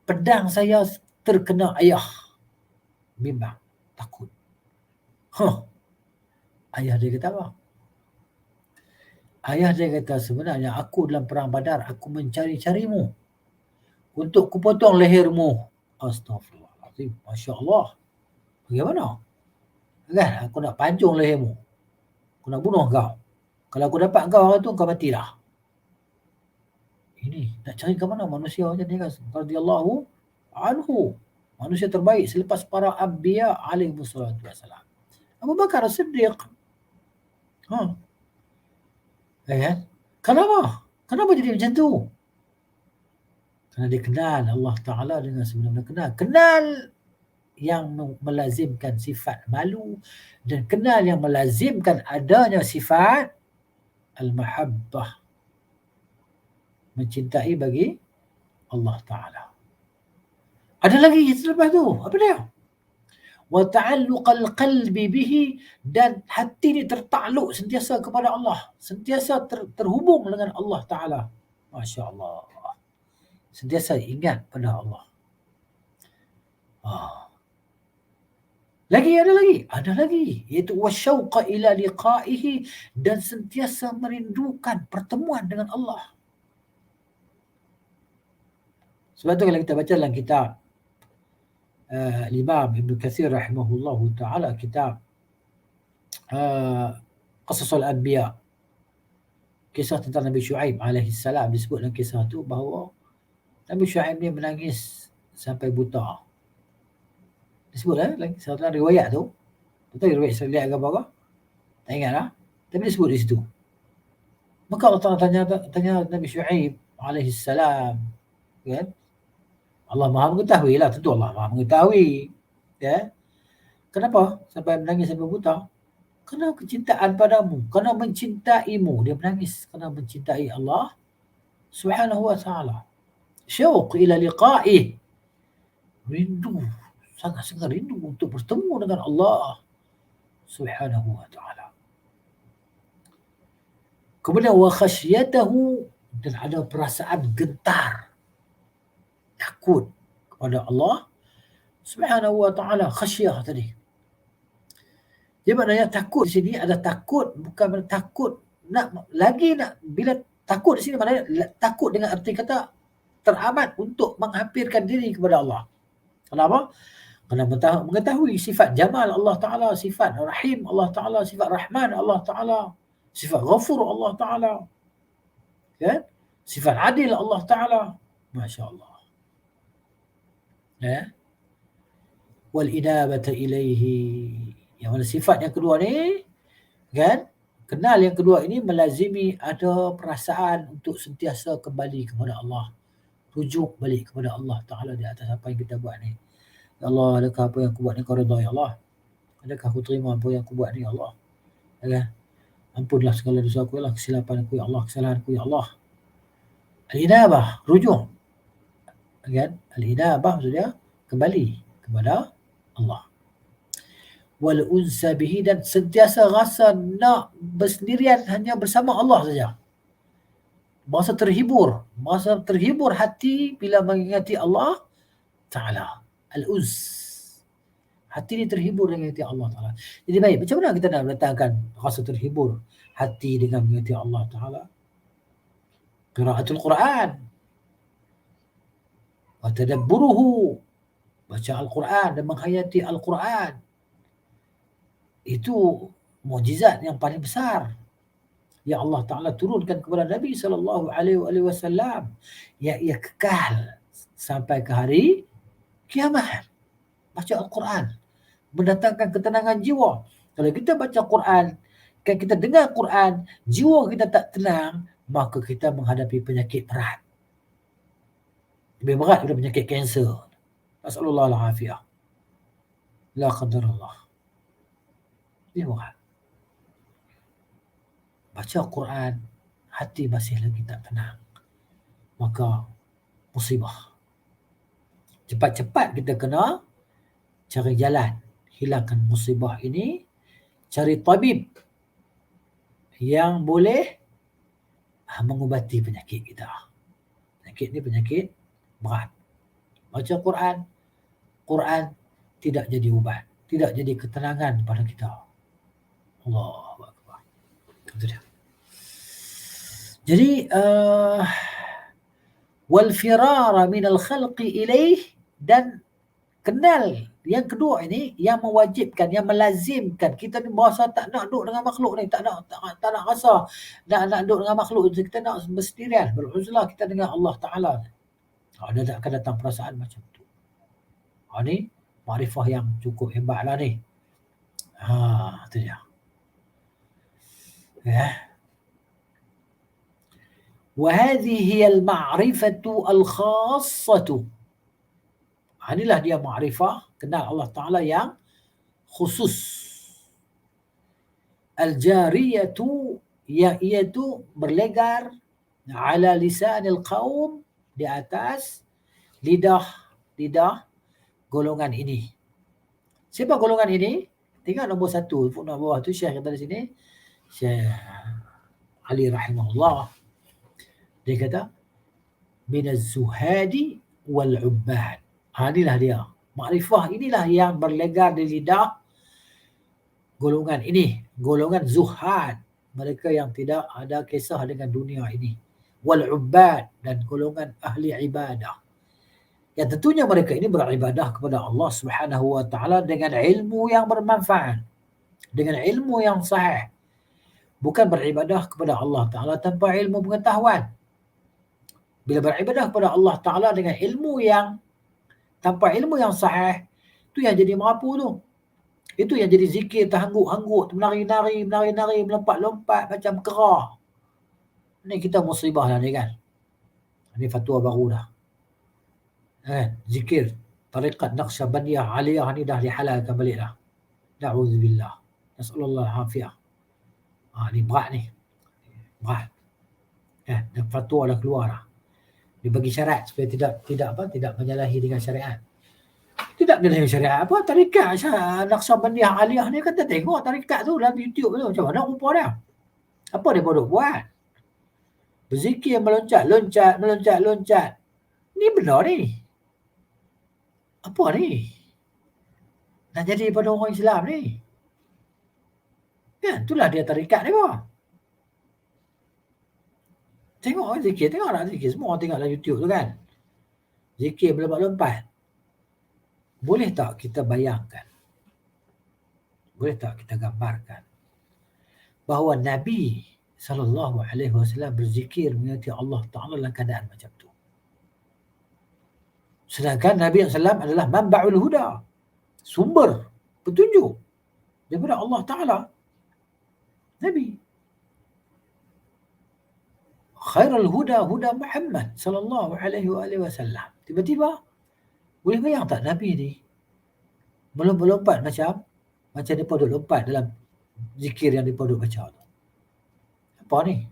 pedang saya terkena ayah. Bimbang, takut. Ayah dia kata apa? Ayah dia kata, sebenarnya aku dalam perang Badar, aku mencari-carimu untuk kupotong lehermu. Astagfirullahaladzim. Masya Allah. Bagaimana? Kan, aku nak pancung lehermu. Aku nak bunuh kau. Kalau aku dapat kau orang tu, kau matilah. Ini, nak cari ke mana manusia macam ni kan? Radhiyallahu anhu. Manusia terbaik selepas para anbiya alaihi wassalatu wassalam. Abu Bakar As-Siddiq. Kenapa? Kenapa jadi macam tu? Kerana dia kenal Allah Ta'ala dengan sebenar-benar kenal yang melazimkan sifat malu dan kenal yang melazimkan adanya sifat al-mahabbah, mencintai bagi Allah Ta'ala. Ada lagi selepas tu, apa dia? Wa ta'alluqal qalbi bihi, dan hati ni tertakluk sentiasa kepada Allah, sentiasa terhubung dengan Allah Ta'ala. Masya Allah. Sentiasa ingat pada Allah. Ada lagi, iaitu wasyauqa ila liqa'ihi, dan sentiasa merindukan pertemuan dengan Allah. Sebab tu kalau kita baca dalam kitab Imam Ibn Katsir rahimahullahu ta'ala, kitab Qasasul Anbiya, kisah tentang Nabi Syuaib alaihi salam, disebut dalam kisah tu bahawa Nabi Syuaib ni menangis sampai buta. Disebut lagi satu riwayat tu. Betul riwayat saya lihat ke apa? Tak ingat lah. Tapi dia sebut di situ. Maka Allah Ta'ala tanya Nabi Syuaib alaihi salam, kan? Allah Maha mengetahui lah, tentu Allah Maha mengetahui. Ya. Kenapa sampai menangis sampai buta? Kerana kecintaan padamu, kerana mencintaimu. Dia menangis kerana mencintai Allah Subhanahu wa ta'ala. Syauq ila liqa'ih. Rindu, sangat-sangat rindu untuk bertemu dengan Allah Subhanahu wa ta'ala. Kemudian wa khasyatahu, dan ada perasaan gentar, takut kepada Allah Subhanahu wa ta'ala. Khasyah tadi. Dia maknanya takut di sini ada takut, bukan takut nak bila takut di sini maknanya takut dengan arti kata teramat untuk menghampirkan diri kepada Allah. Kenapa? Kerana mengetahui sifat jamal Allah Ta'ala, sifat rahim Allah Ta'ala, sifat rahman Allah Ta'ala, sifat ghafur Allah Ta'ala, kan? Sifat adil Allah Ta'ala. Masya Allah. Ya. Wal inabata ilaihi. Yang mana sifat yang kedua ni, kan? Kenal yang kedua ini melazimi ada perasaan untuk sentiasa kembali kepada Allah. Rujuk balik kepada Allah Ta'ala di atas apa yang kita buat ni. Ya Allah, adakah apa yang aku buat ni kau redha ya Allah? Adakah aku terima apa yang aku buat ni ya Allah? Ya, ampunlah segala dosa aku ya Allah, kesilapan aku ya Allah, kesalahan aku ya Allah. Al-inabah, rujuk. Kan? Al-inabah maksudnya kembali kepada Allah. Wal unsa bihi, dan sentiasa rasa nak bersendirian hanya bersama Allah saja. Masa terhibur hati bila mengingati Allah Ta'ala. Al-uz. Hati ni terhibur dengan mengingati Allah Ta'ala. Jadi baik, macam mana kita nak mendatangkan rasa terhibur hati dengan mengingati Allah Ta'ala? Qiraatul Quran. Wa tadabburuhu. Baca Al-Quran dan menghayati Al-Quran. Itu mukjizat yang paling besar yang Allah Ta'ala turunkan kepada Nabi SAW, yang ia kekal sampai ke hari kiamat. Baca Al-Quran mendatangkan ketenangan jiwa. Kalau kita baca Quran, kalau kita dengar Quran, jiwa kita tak tenang, maka kita menghadapi penyakit berat. Lebih berat daripada penyakit kanser. Nasallallahu al-afiyah. La qadarullah. Lebih berat. Baca Quran, hati masih lagi tak tenang, maka musibah. Cepat-cepat kita kena cari jalan hilangkan musibah ini, cari tabib yang boleh mengubati penyakit kita. Penyakit ni penyakit berat. Baca Quran, Quran tidak jadi ubat, tidak jadi ketenangan pada kita. Allahu Akbar. Itu dia. Jadi wal firara min al khalqi ilaih, dan kenal yang kedua ini yang mewajibkan, yang melazimkan kita ni merasa tak nak duduk dengan makhluk ni, tak nak rasa nak duduk dengan makhluk, kita nak bersendirian, beruzlah kita dengan Allah Ta'ala. Ada akan datang perasaan macam tu. Ni makrifah yang cukup hebat lah ni. Itu dia. Ya. وهذه هي المعرفة الخاصة. Inilah dia makrifah, kenal Allah Ta'ala yang khusus. Al-jariyatu, yang ia tu berlegar ala lisanil qaum, di atas lidah golongan ini. Siapa golongan ini? Tengok nombor 1, footnote bawah tu Syekh kata di sini, Syekh Ali rahimahullah. Dia kata minaz zuhadi wal ubbad. Inilah dia. Makrifah inilah yang berlegar di lidah golongan ini. Golongan zuhad. Mereka yang tidak ada kisah dengan dunia ini. Wal ubbad, dan golongan ahli ibadah. Yang tentunya mereka ini beribadah kepada Allah Subhanahu wa Ta'ala dengan ilmu yang bermanfaat. Dengan ilmu yang sahih. Bukan beribadah kepada Allah Ta'ala tanpa ilmu pengetahuan. Bila beribadah kepada Allah Ta'ala dengan ilmu yang tanpa ilmu yang sahih, tu yang jadi merapu tu. Itu yang jadi zikir terhangguk-hangguk, menari-nari, melompat-lompat macam kera. Ni kita musibah lah ni kan. Ni fatwa baru dah. Zikir tarikat Naqsyabandiyah Aliyah ni dah dihalalkan balik dah. Na'udzubillah. Nas'alullah al-afiyah. Ni berat ni. Berat. Dan fatwa dah keluar dah. Dia bagi syarat supaya tidak menyalahi dengan syariat. Tidak menyalahi syariat apa? Tarikat Naqsyabandiyah Aliyah ni kata tengok tarikat tu dalam YouTube tu. Macam mana rupa dia? Apa dia bodoh buat? Berzikir meloncat. Ni benar ni. Apa ni? Nak jadi pada orang Islam ni. Kan? Itulah dia tarikat dia. Tengok zikir. Tengok nak zikir. Semua orang tengok dalam YouTube tu kan. Zikir melompat-lompat. Boleh tak kita bayangkan? Boleh tak kita gambarkan? Bahawa Nabi SAW berzikir mengingati Allah Ta'ala dalam keadaan macam tu. Sedangkan Nabi SAW adalah manba'ul huda. Sumber petunjuk daripada Allah Ta'ala. Nabi. Khairul huda Muhammad sallallahu alaihi wasallam. Tiba-tiba boleh bayang tak Nabi ni melompat macam depa duk lompat dalam zikir yang depa duk baca tu. Apa ni?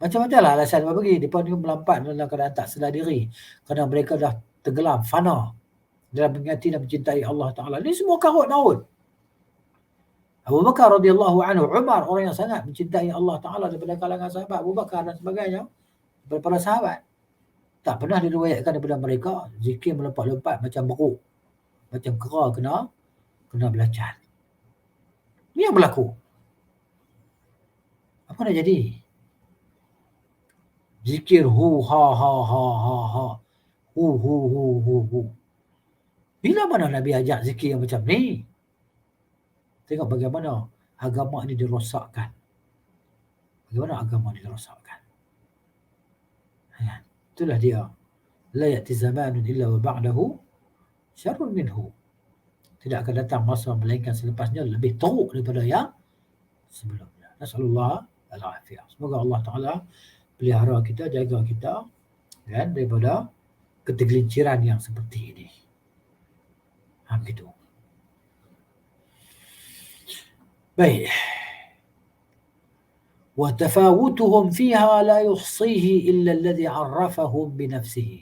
Macam-macam lah alasan depa bagi. Depa ni melompat dalam keadaan tak sedar diri kerana mereka dah tenggelam, fana dalam mengingati dan mencintai Allah Ta'ala. Ni semua karut-marut. Abu Bakar radhiyallahu anhu, Umar orang yang sangat mencintai Allah Ta'ala daripada kalangan sahabat, Abu Bakar dan sebagainya, daripada sahabat. Tak pernah diriwayatkan daripada mereka zikir melompat-lompat macam beruk, macam kera kena belacan. Ni yang berlaku. Apa nak jadi? Zikir hu ha ha ha ha ha. Hu. Bila mana Nabi ajak zikir yang macam ni? Tengok bagaimana agama ini dirosakkan. Itulah dia. La ya'ti zamanun illa wa ba'dahu syarrun minhu. Tidak akan datang masa melainkan selepasnya lebih teruk daripada yang sebelumnya. Nasallallahu al-afiyah. Semoga Allah Ta'ala pelihara kita, jaga kita kan, daripada ketergelinciran yang seperti ini. Begitu. Baik. Wa tafawutuhum fiha la yuhsihi illa alladhi 'arrafahum bi nafsihi.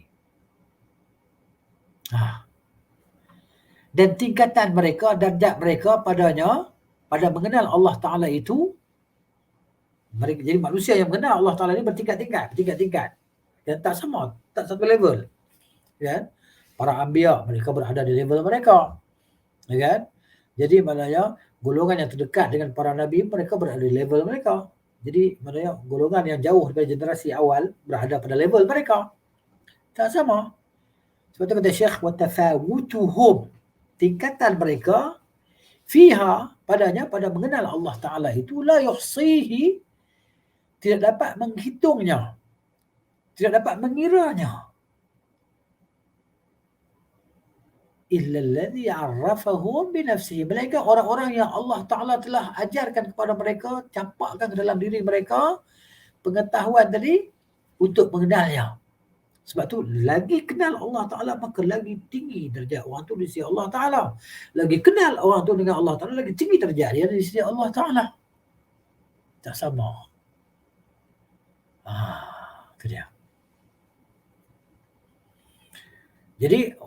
Dan tingkatan mereka, darjat mereka padanya, pada mengenal Allah Ta'ala itu, mereka jadi manusia yang mengenal Allah Ta'ala ini bertingkat-tingkat. Dan tak sama, tak satu level. Kan? Para anbiya, mereka berada di level mereka. Kan? Jadi maknanya golongan yang terdekat dengan para nabi, mereka berada di level mereka. Jadi maknanya golongan yang jauh daripada generasi awal berada pada level mereka. Tak sama. Sebab tu kata Syekh, wa tafawutuhum, tingkatan mereka fiha, padanya, pada mengenal Allah Ta'ala itu, la yuhsihi, tidak dapat menghitungnya, tidak dapat mengiranya, illa alladhi 'arrafahum bi nafsihi, melainkan orang-orang yang Allah Ta'ala telah ajarkan kepada mereka, campakkan ke dalam diri mereka pengetahuan tadi untuk mengenalnya. Sebab tu lagi kenal Allah Ta'ala maka lagi tinggi darjat orang tu di sisi Allah Ta'ala. Lagi kenal orang tu dengan Allah Ta'ala, lagi tinggi darjat dia di sisi Allah Ta'ala. Tak sama. Itu dia. Jadi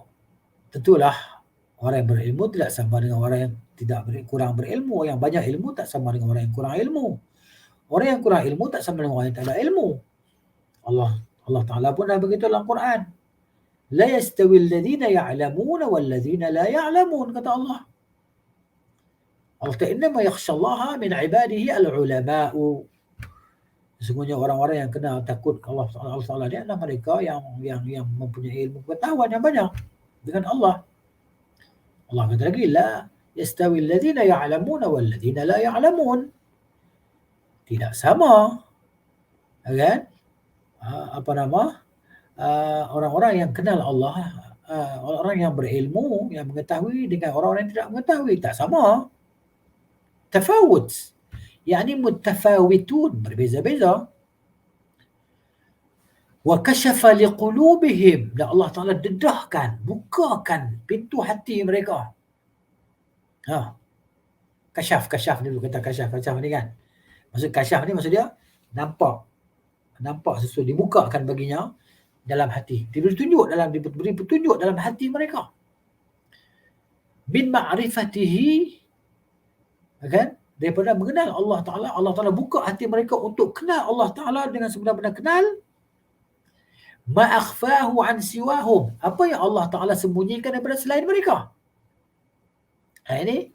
tentulah orang yang berilmu tidak sama dengan orang yang kurang berilmu. Yang banyak ilmu tak sama dengan orang yang kurang ilmu. Orang yang kurang ilmu tak sama dengan orang yang tak ada ilmu. Allah Ta'ala pun dah begitu dalam Quran. La yastawi alladhina ya'lamuna walladhina la ya'lamun, kata Allah. Allah kata innama yakhshallaha min ibadihi al-ulama'u. Sesungguhnya orang-orang yang kena takut Allah Ta'ala ni adalah mereka yang mempunyai ilmu pengetahuan yang banyak dengan Allah. Allah kata lagi, la yastawi alladhina ya'lamuna walladhina la ya'lamun. Tidak sama. Kan? Orang-orang yang kenal Allah orang yang berilmu, yang mengetahui dengan orang yang tidak mengetahui, tak sama. Tafawut. Yani mutafawitun, berbeza-beza. Wa kashafa liqulubihim, dan Allah Ta'ala dedahkan, bukakan pintu hati mereka. Kasyaf dulu, kata kasyaf ni kan. Maksud kasyaf ni maksud dia nampak sesuatu, dibukakan baginya dalam hati. Diberi petunjuk dalam hati mereka. Bin ma'rifatihi, kan? Daripada mengenal Allah Ta'ala, Allah Ta'ala buka hati mereka untuk kenal Allah Ta'ala dengan sebenar-benar kenal. Ma'akhfahu an siwahum, apa yang Allah Ta'ala sembunyikan daripada selain mereka. Ini,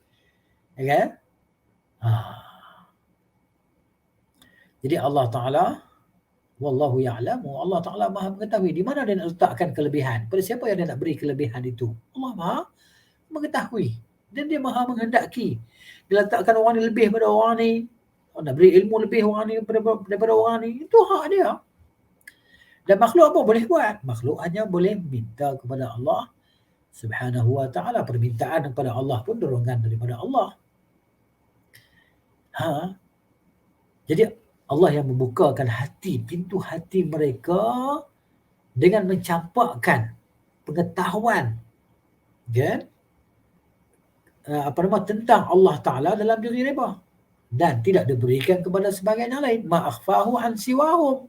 kan? Jadi Allah Ta'ala, wallahu ya'lamu, Allah Ta'ala maha mengetahui di mana dia nak letakkan kelebihan. Pada siapa yang dia nak beri kelebihan itu. Allah maha mengetahui. Dan dia maha menghendaki. Dia letakkan orang ni lebih daripada orang ni. Nak beri ilmu lebih orang ni daripada orang ni. Itu hak dia. Dan makhluk apa boleh buat? Makhluk hanya boleh minta kepada Allah Subhanahu wa ta'ala. Permintaan kepada Allah pun dorongan daripada Allah. Jadi Allah yang membukakan hati, pintu hati mereka dengan mencampakkan pengetahuan, kan? Tentang Allah Ta'ala dalam diri mereka, dan tidak diberikan kepada sebagian yang lain. Ma'akhfahu an siwahum.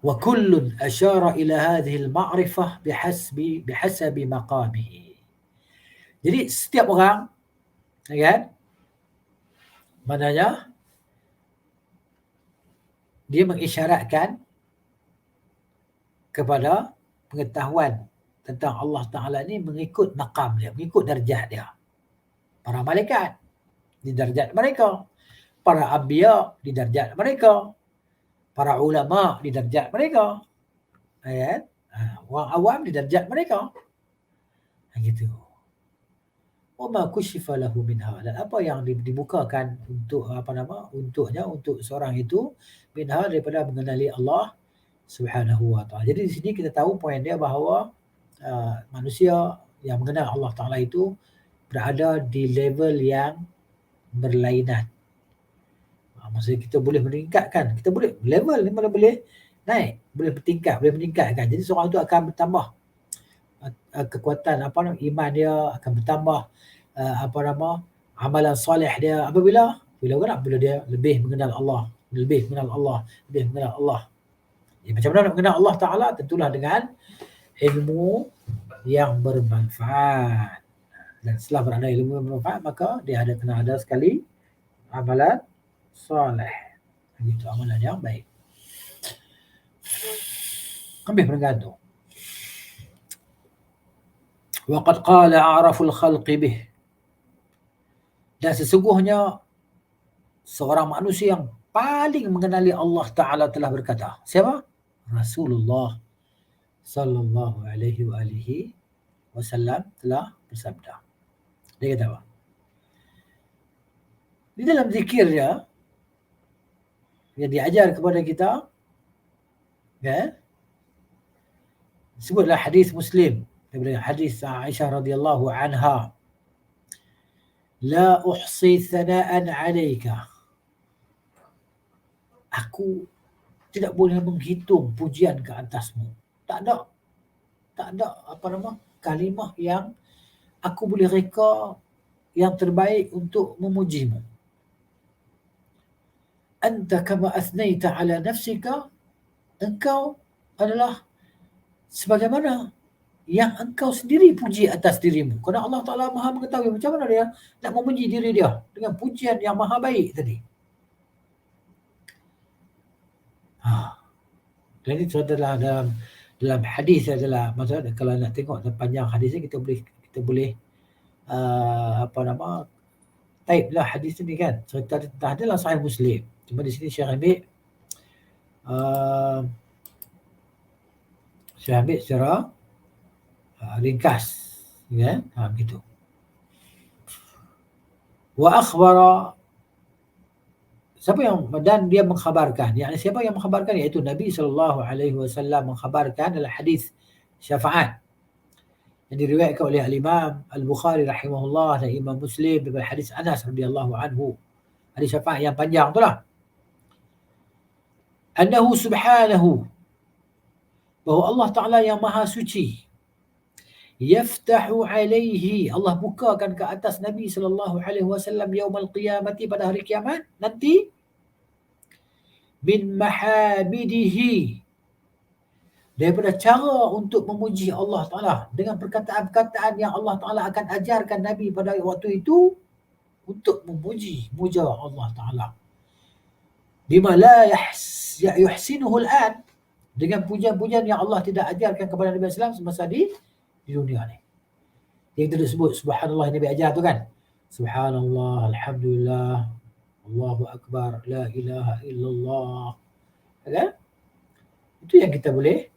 Wa kullun asyara ila hadhihi al-ma'rifah bihasabi maqamihi. Jadi setiap orang, kan, maknanya dia mengisyaratkan kepada pengetahuan tentang Allah Ta'ala ni mengikut maqam dia, mengikut darjat dia. Para malaikat di darjat mereka, para anbiya di darjat mereka, para ulama di darjat mereka, kan? Orang awam di darjat mereka. Gitu. Wa ma kushifa lahu minha, dan apa yang dibukakan untuk untuknya, untuk seorang itu, minha, daripada mengenali Allah Subhanahu wa ta'ala. Jadi di sini kita tahu poin dia bahawa manusia yang mengenal Allah Ta'ala itu berada di level yang berlainan. Maksudnya kita boleh meningkatkan, kita boleh level ni malah boleh naik, boleh meningkatkan. Jadi seorang itu akan bertambah kekuatan iman dia, akan bertambah amalan soleh dia apabila dia lebih mengenal Allah. Ya, macam mana nak mengenal Allah Ta'ala? Tentulah dengan ilmu yang bermanfaat. Dan setelah berada ilmu yang bermanfaat, maka dia kena ada sekali amalan soleh. Itu amalan yang baik. Habis bergantung. Waqad qala a'raful khalqi bih. Dan sesungguhnya seorang manusia yang paling mengenali Allah Ta'ala telah berkata. Siapa? Rasulullah sallallahu alaihi wa alihi wasallam telah bersabda. Dia kata apa? Di dalam zikir dia yang diajar kepada kita, kan? Sebutlah hadis Muslim daripada hadis Aisyah radhiyallahu anha. La uhsi thana'an 'alaika. Aku tidak boleh menghitung pujian ke atasmu. Tak ada kalimah yang aku boleh reka yang terbaik untuk memujimu. Anta kama athnaita ala nafsika, engkau adalah sebagaimana yang engkau sendiri puji atas dirimu. Kerana Allah Ta'ala maha mengetahui macam mana dia nak memuji diri dia dengan pujian yang maha baik tadi. Dan itu adalah dalam hadis adalah, maksudnya kalau nak tengok panjang hadisnya, kita boleh type lah hadis ni kan, cerita tentang dalam Sahih Muslim. Cuma di sini Syekh ambil secara ringkas, kan? Begitu. Wa akhbara Siapa yang dan dia mengkhabarkan, yakni siapa yang mengkhabarkan, iaitu Nabi SAW mengkhabarkan dalam hadis syafaat yang diriwayatkan oleh Al-Imam Al-Bukhari rahimahullah dan Imam Muslim daripada hadis Anas radhiyallahu anhu. Hadis syafaat yang panjang itulah. Annahu subhanahu, bahawa Allah Ta'ala yang maha suci, yaftahu alaihi, Allah bukakan ke atas Nabi SAW yaumal qiyamati, pada hari kiamat nanti, min mahamidihi, daripada cara untuk memuji Allah Ta'ala, dengan perkataan-perkataan yang Allah Ta'ala akan ajarkan Nabi pada waktu itu untuk muja Allah Ta'ala. Bima la yuhsinuhu al-an, dengan pujian-pujian yang Allah tidak ajarkan kepada Nabi SAW semasa di dunia ni. Yang kita sebut subhanallah yang Nabi ajar tu kan. Subhanallah, alhamdulillah, Allahu akbar, la ilaha illallah. Kan? Itu yang kita boleh,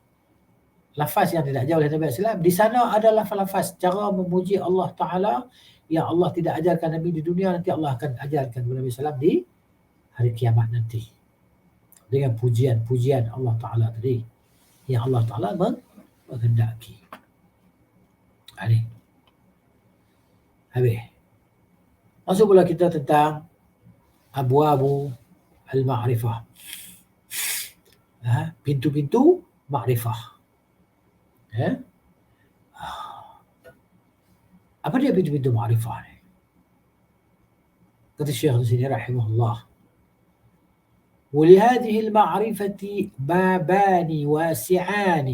lafaz yang tidak ajar oleh Nabi SAW. Di sana ada lafaz-lafaz cara memuji Allah Ta'ala yang Allah tidak ajarkan Nabi di dunia, nanti Allah akan ajarkan kepada Nabi SAW di hari kiamat nanti. Dengan pujian-pujian Allah Ta'ala tadi yang Allah Ta'ala menghendaki. Ini. Habis. Masuk pula kita tentang abwabu al-ma'rifah. Pintu-pintu ma'rifah. Apa dia pintu-pintu ma'rifah ni? Kata Syekh di sini rahimahullah. ولهذه المعرفة بابان واسعان.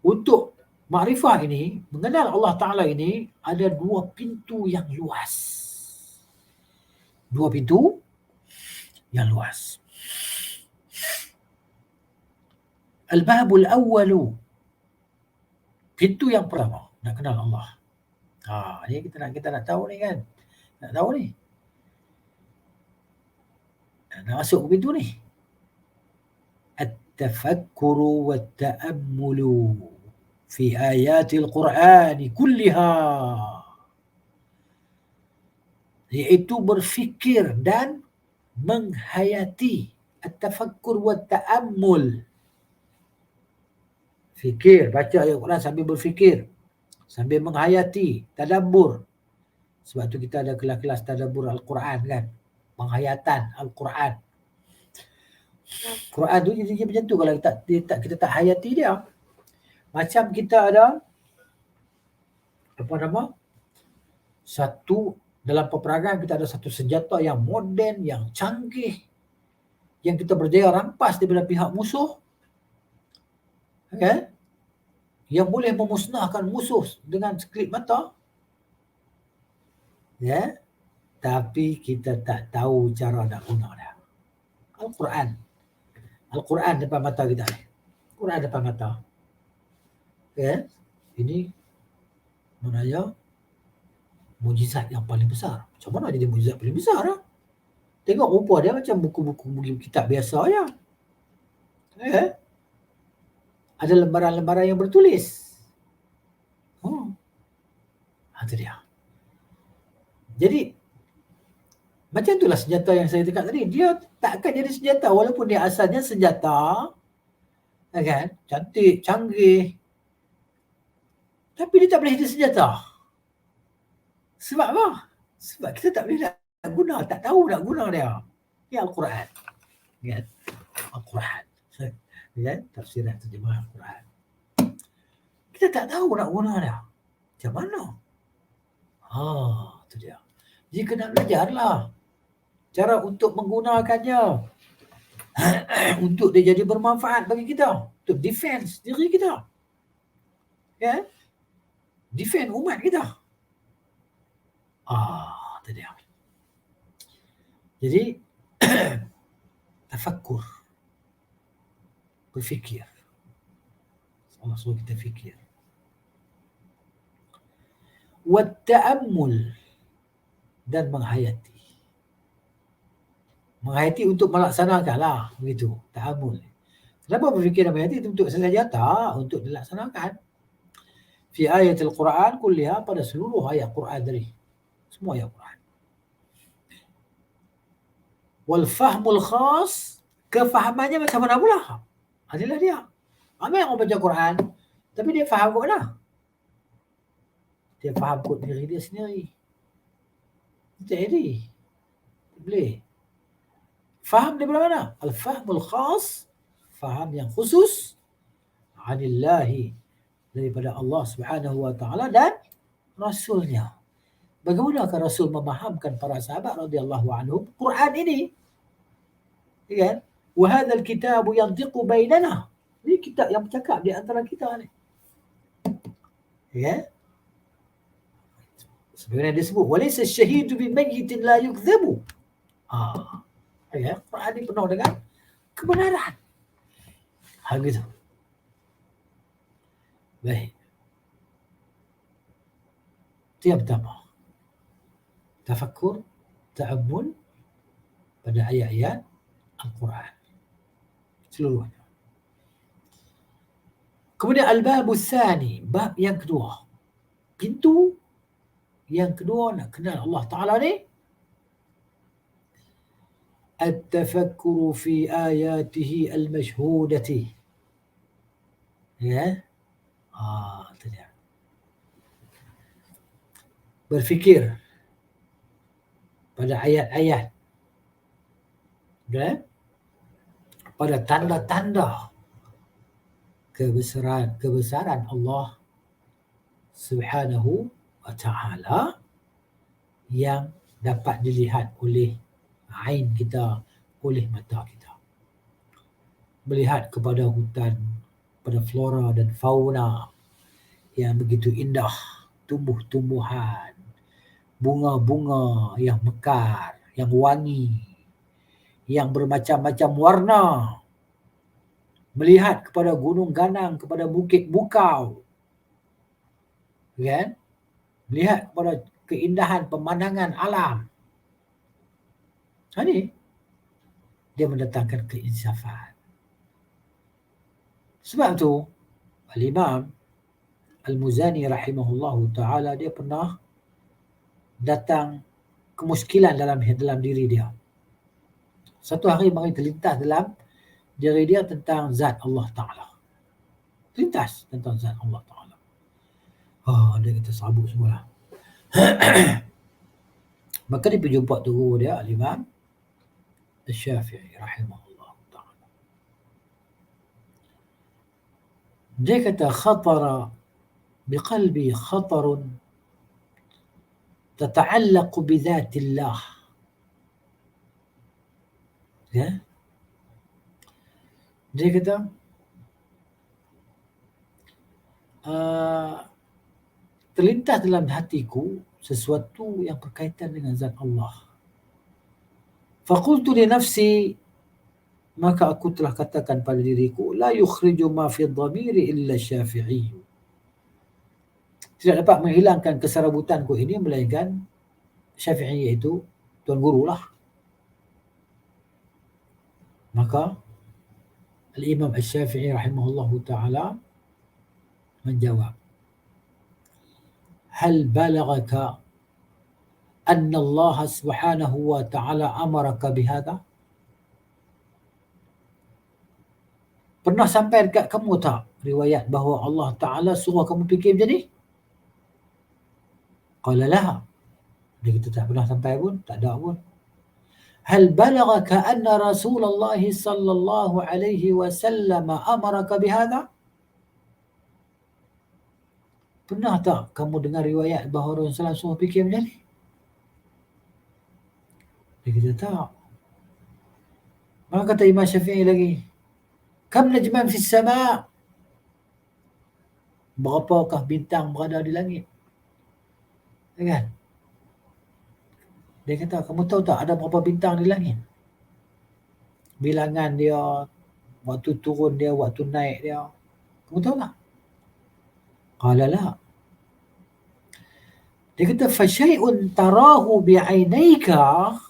Untuk makrifah ini, mengenal Allah Ta'ala ini, ada dua pintu yang luas. Dua pintu yang luas. Al-babul awwalu, pintu yang pertama, nak kenal Allah. Ni kita nak tahu ni kan. Nak tahu ni. Nak masuk ke pintu ni. At-tafakkuru wat-ta'ammulu fi ayatil Qur'ani kulliha. Iaitu berfikir dan menghayati. At-tafakkur wat-ta'ammul. Fikir, baca ayat Quran sambil berfikir, sambil menghayati, tadabbur. Sebab tu kita ada kelas-kelas tadabbur Al-Quran kan. Penghayatan Al-Quran. Quran tu dia macam tu kalau kita tak hayati dia. Macam kita ada satu dalam peperangan, kita ada satu senjata yang moden, yang canggih, yang kita berjaya rampas daripada pihak musuh. Okay? Yang boleh memusnahkan musuh dengan sekelip mata. Ya. Tapi kita tak tahu cara nak guna dia. Al-Quran. Al-Quran depan mata kita ni. Quran depan mata. Okay? Ini maknanya mujizat yang paling besar. Macam mana jadi mujizat paling besar? Tengok rupa dia macam buku-buku kitab biasa ya. Okay? Ada lembaran-lembaran yang bertulis. Itu dia. Jadi macam itulah senjata yang saya cakap tadi. Dia tak akan jadi senjata walaupun dia asalnya senjata, kan? Cantik, canggih. Tapi dia tak boleh jadi senjata. Sebab apa? Sebab kita tak boleh nak guna, tak tahu nak guna dia. Ya Al-Quran. Kan? Al-Quran. Kan? Tafsirah terjemah Al-Quran. Kita tak tahu nak guna dia. Macam mana? Itu dia. Jadi kena belajarlah cara untuk menggunakannya untuk dia jadi bermanfaat bagi kita, untuk defense diri kita, ya, defense umat kita. Itu dia. Jadi tafakkur, berfikir. Allah suruh kita fikir. Wat-ta'ammul, dan menghayati. Menghayati untuk melaksanakan lah, begitu, ta'ammul. Kenapa berfikir dan menghayati? Untuk sahaja tak, untuk dilaksanakan. Fi ayatil Quran kulliha, pada seluruh ayat Quran tadi. Semua ayat Quran. Wal fahmul khas, kefahamannya macam mana pula? Adalah dia. Ramai orang baca Quran, tapi dia faham kot mana? Dia faham kot diri dia sendiri. Tak jadi. Boleh. Faham daripada mana? Al-fahmul khas, faham yang khusus, anillahi, daripada Allah Subhanahu wa taala dan Rasulnya. Bagaimanakah Rasul memahamkan para sahabat radhiyallahu anhum Quran ini? Ya kan? Wa hadzal kitabu yantiqu bainana. Ini kitab yang bercakap di antara kita ni. Ya. Sebenarnya dia sebut walaysa asy-syahidu bimayyitin la yukdzabu. Ya, Quran ini penuh dengan kebenaran. Gitu. Baik. Itu yang pertama. Tafakkur, ta'ammul pada ayat-ayat Al-Quran. Seluruhnya. Kemudian al-babu tsani, bab yang kedua. Pintu yang kedua nak kenal Allah Ta'ala ni, at-tafakkuru fi ayatihi al-mashhudati. Ya. Itu dia. Berfikir pada ayat-ayat, dan pada tanda-tanda kebesaran Allah Subhanahu wa ta'ala yang dapat dilihat oleh ain kita, oleh mata kita. Melihat kepada hutan, pada flora dan fauna yang begitu indah, tumbuh-tumbuhan, bunga-bunga yang mekar, yang wangi, yang bermacam-macam warna. Melihat kepada gunung ganang, kepada bukit bukau. Kan? Melihat kepada keindahan pemandangan alam. Ini dia mendatangkan keinsafan. Sebab tu Al-Imam Al-Muzani rahimahullahu ta'ala, dia pernah datang kemuskilan dalam diri dia. Satu hari mari terlintas dalam diri dia tentang zat Allah Ta'ala. Terlintas tentang zat Allah Ta'ala. Dia kata sabuk semua. Maka dia pergi jumpa guru dia, Al-Imam Al-Syafi'i rahimahullah ta'ala. Dia kata khatara biqalbi khatarun tata'allaqu bidhatillah. Ya. Dia kata terlintas dalam hatiku sesuatu yang berkaitan dengan zat Allah. Faqultu li nafsi, maka aku telah katakan pada diriku, la yukhriju ma fi dhamiri illa Syafi'i. Tidak dapat menghilangkan keserabutanku ini melainkan Syafi'i, iaitu tuan guru lah. Maka Al-Imam Al-Syafi'i rahimahullahu ta'ala menjawab, hal balagaka anna Allah subhanahu wa ta'ala amaraka bihadha? Pernah sampai dekat kamu tak riwayat bahawa Allah Ta'ala suruh kamu fikir macam ni? Qala la. Dia kata tak pernah sampai pun, tak ada pun. Hal balagaka anna Rasulullah sallallahu alaihi wasallam amaraka bihadha? Pernah tak kamu dengar riwayat bahawa Rasulullah suruh fikir macam ni? Dia kata tak. Maka kata Imam Syafi'i lagi, kam najman fis sama', berapakah bintang berada di langit? Kan? Dia kata, kamu tahu tak ada berapa bintang di langit? Bilangan dia, waktu turun dia, waktu naik dia. Kamu tahu tak? Qala la. Dia kata, fasyai'un tarahu bi'ainaika,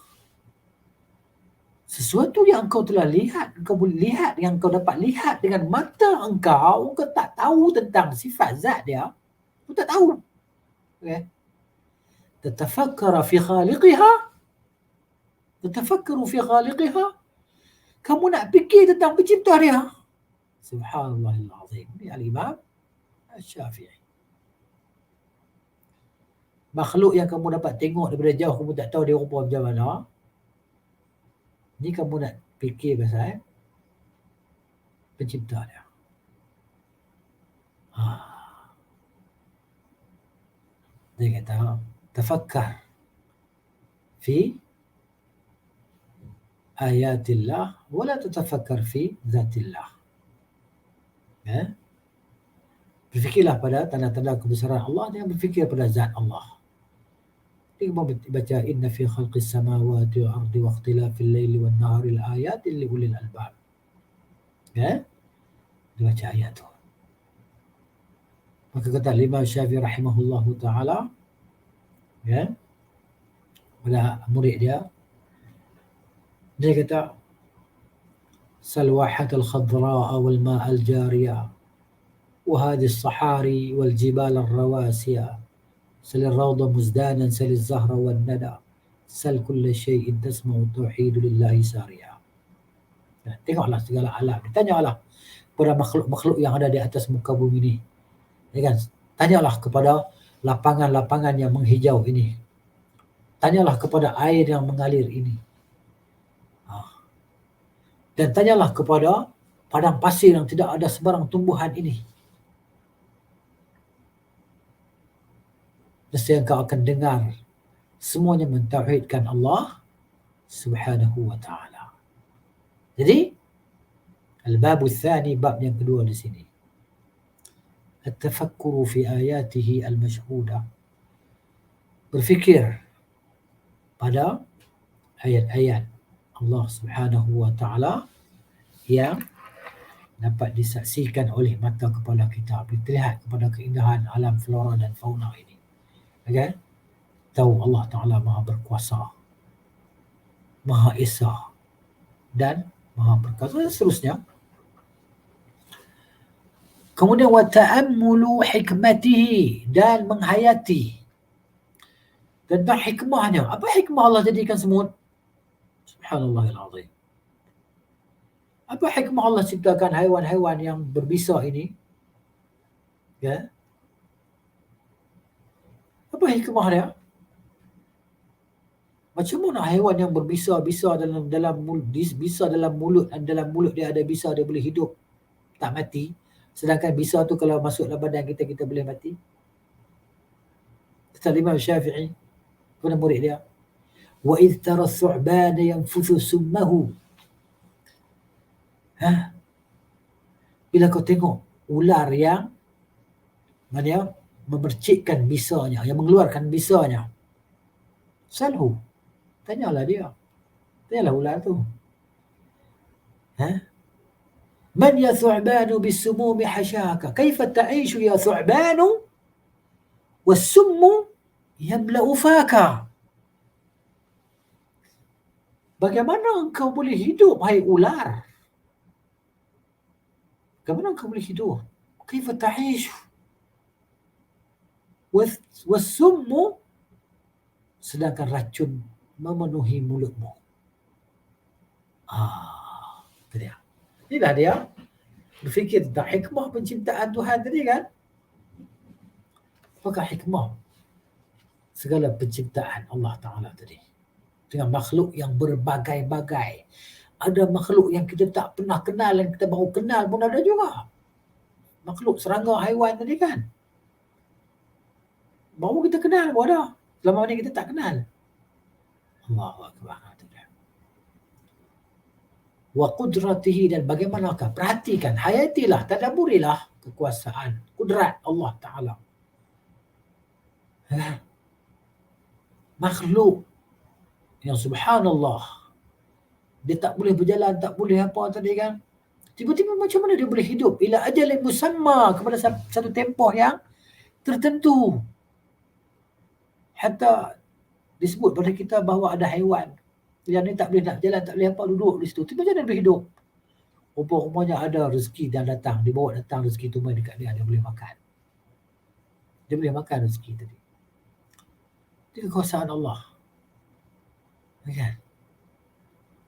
sesuatu yang engkau telah lihat, engkau boleh lihat, yang engkau dapat lihat dengan mata engkau tak tahu tentang sifat zat dia, engkau tak tahu. Okay. Tatafakkara fi khaliqiha, Tatafakkaru fi khaliqiha. Kamu nak fikir tentang pencipta dia. Subhanallahil azim. Ini Al-Imam Asy-Syafi'i. Makhluk yang kamu dapat tengok daripada jauh, kamu tak tahu dia rupa macam mana. Ni kamu nak fikir pasal pencipta dia. Dia kata, tafakkar fi ayatillah wala tatafakkar fi zatillah. Berfikirlah pada tanda-tanda kebesaran Allah, jangan berfikir pada zat Allah. Dia baca inna fi khalqis samawati wal ardi wa ikhtilafil laili wan nahari laayatin li ulil albab. Dia baca ayat tu. Maka kata Imam Syafi'i rahimahullahu taala, pada murid dia kata salwahat al-khadra wal ma' al-jariya wa hadhihi as-sahari wal jibal ar-rawasiya sal ar-rawda muzdanan sal az-zahra wan nada sal kull shay'in tasma'u tauhid lillahi sariya. Tengoklah segala alam, tanyalah kepada makhluk-makhluk yang ada di atas muka bumi ini. Kan? Tanyalah kepada lapangan-lapangan yang menghijau ini. Tanyalah kepada air yang mengalir ini. Dan tanyalah kepada padang pasir yang tidak ada sebarang tumbuhan ini. Nescaya engkau akan dengar semuanya mentauhidkan Allah Subhanahu wa ta'ala. Jadi, al-babu tsani, bab yang kedua di sini. At-tafakkuru fi ayatihi al-mashhuda. Berfikir pada ayat-ayat Allah Subhanahu wa ta'ala yang dapat disaksikan oleh mata kepala kita, terlihat kepada keindahan alam flora dan fauna ini. Okay? Tahu Allah Ta'ala Maha berkuasa, Maha Esa dan Maha perkasa, dan seterusnya. Kemudian wa ta'ammulu hikmatihi, dan menghayati tentang hikmahnya. Apa hikmah Allah jadikan semut? Subhanallahil azim. Apa hikmah Allah ciptakan haiwan-haiwan yang berbisa ini? Apa hikmah dia? Macam mana haiwan yang berbisa-bisa dalam mulut, dan dalam mulut dia ada bisa, dia boleh hidup, tak mati. Sedangkan bisa tu kalau masuk dalam badan kita boleh mati. Kata Imam Syafi'i kepada murid dia, wa idh tara thu'bana yanfuthu summahu. Bila kau tengok ular yang memercikkan bisanya, yang mengeluarkan bisanya, salhu, tanyalah dia, tanyalah ular tu, man ya thu'banu bisumumi hashaka kaifa ta'ishu ya thu'banu was-summu yamla'u faka. Bagaimana engkau boleh hidup, hai ular? Bagaimana engkau boleh hidup? Kaifa ta'ishu was-summu, sedangkan racun memenuhi mulutmu. Itu dia. Inilah dia berfikir tentang hikmah penciptaan Tuhan tadi kan. Apakah hikmah segala penciptaan Allah Ta'ala tadi? Dengan makhluk yang berbagai-bagai. Ada makhluk yang kita tak pernah kenal, yang kita baru kenal pun ada juga. Makhluk serangga haiwan tadi kan, baru kita kenal pun ada. Selama ni kita tak kenal. Allahu Akbar. Wa qudratihi, dan bagaimanakah, perhatikan, hayatilah, tadaburilah kekuasaan, kudrat Allah Ta'ala. Makhluk yang subhanallah, dia tak boleh berjalan, tak boleh apa tadi kan, tiba-tiba macam mana dia boleh hidup ila ajalin musamma, kepada satu tempoh yang tertentu. Hatta disebut pada kita bahawa ada haiwan yang ni tak boleh nak jalan, tak boleh apa, duduk di situ, tiba-tiba dia boleh hidup. Rupa-rupanya ada rezeki dan datang, dibawa datang rezeki tu main dekat dia boleh makan. Dia boleh makan rezeki tadi. Itu kekuasaan Allah. Kan?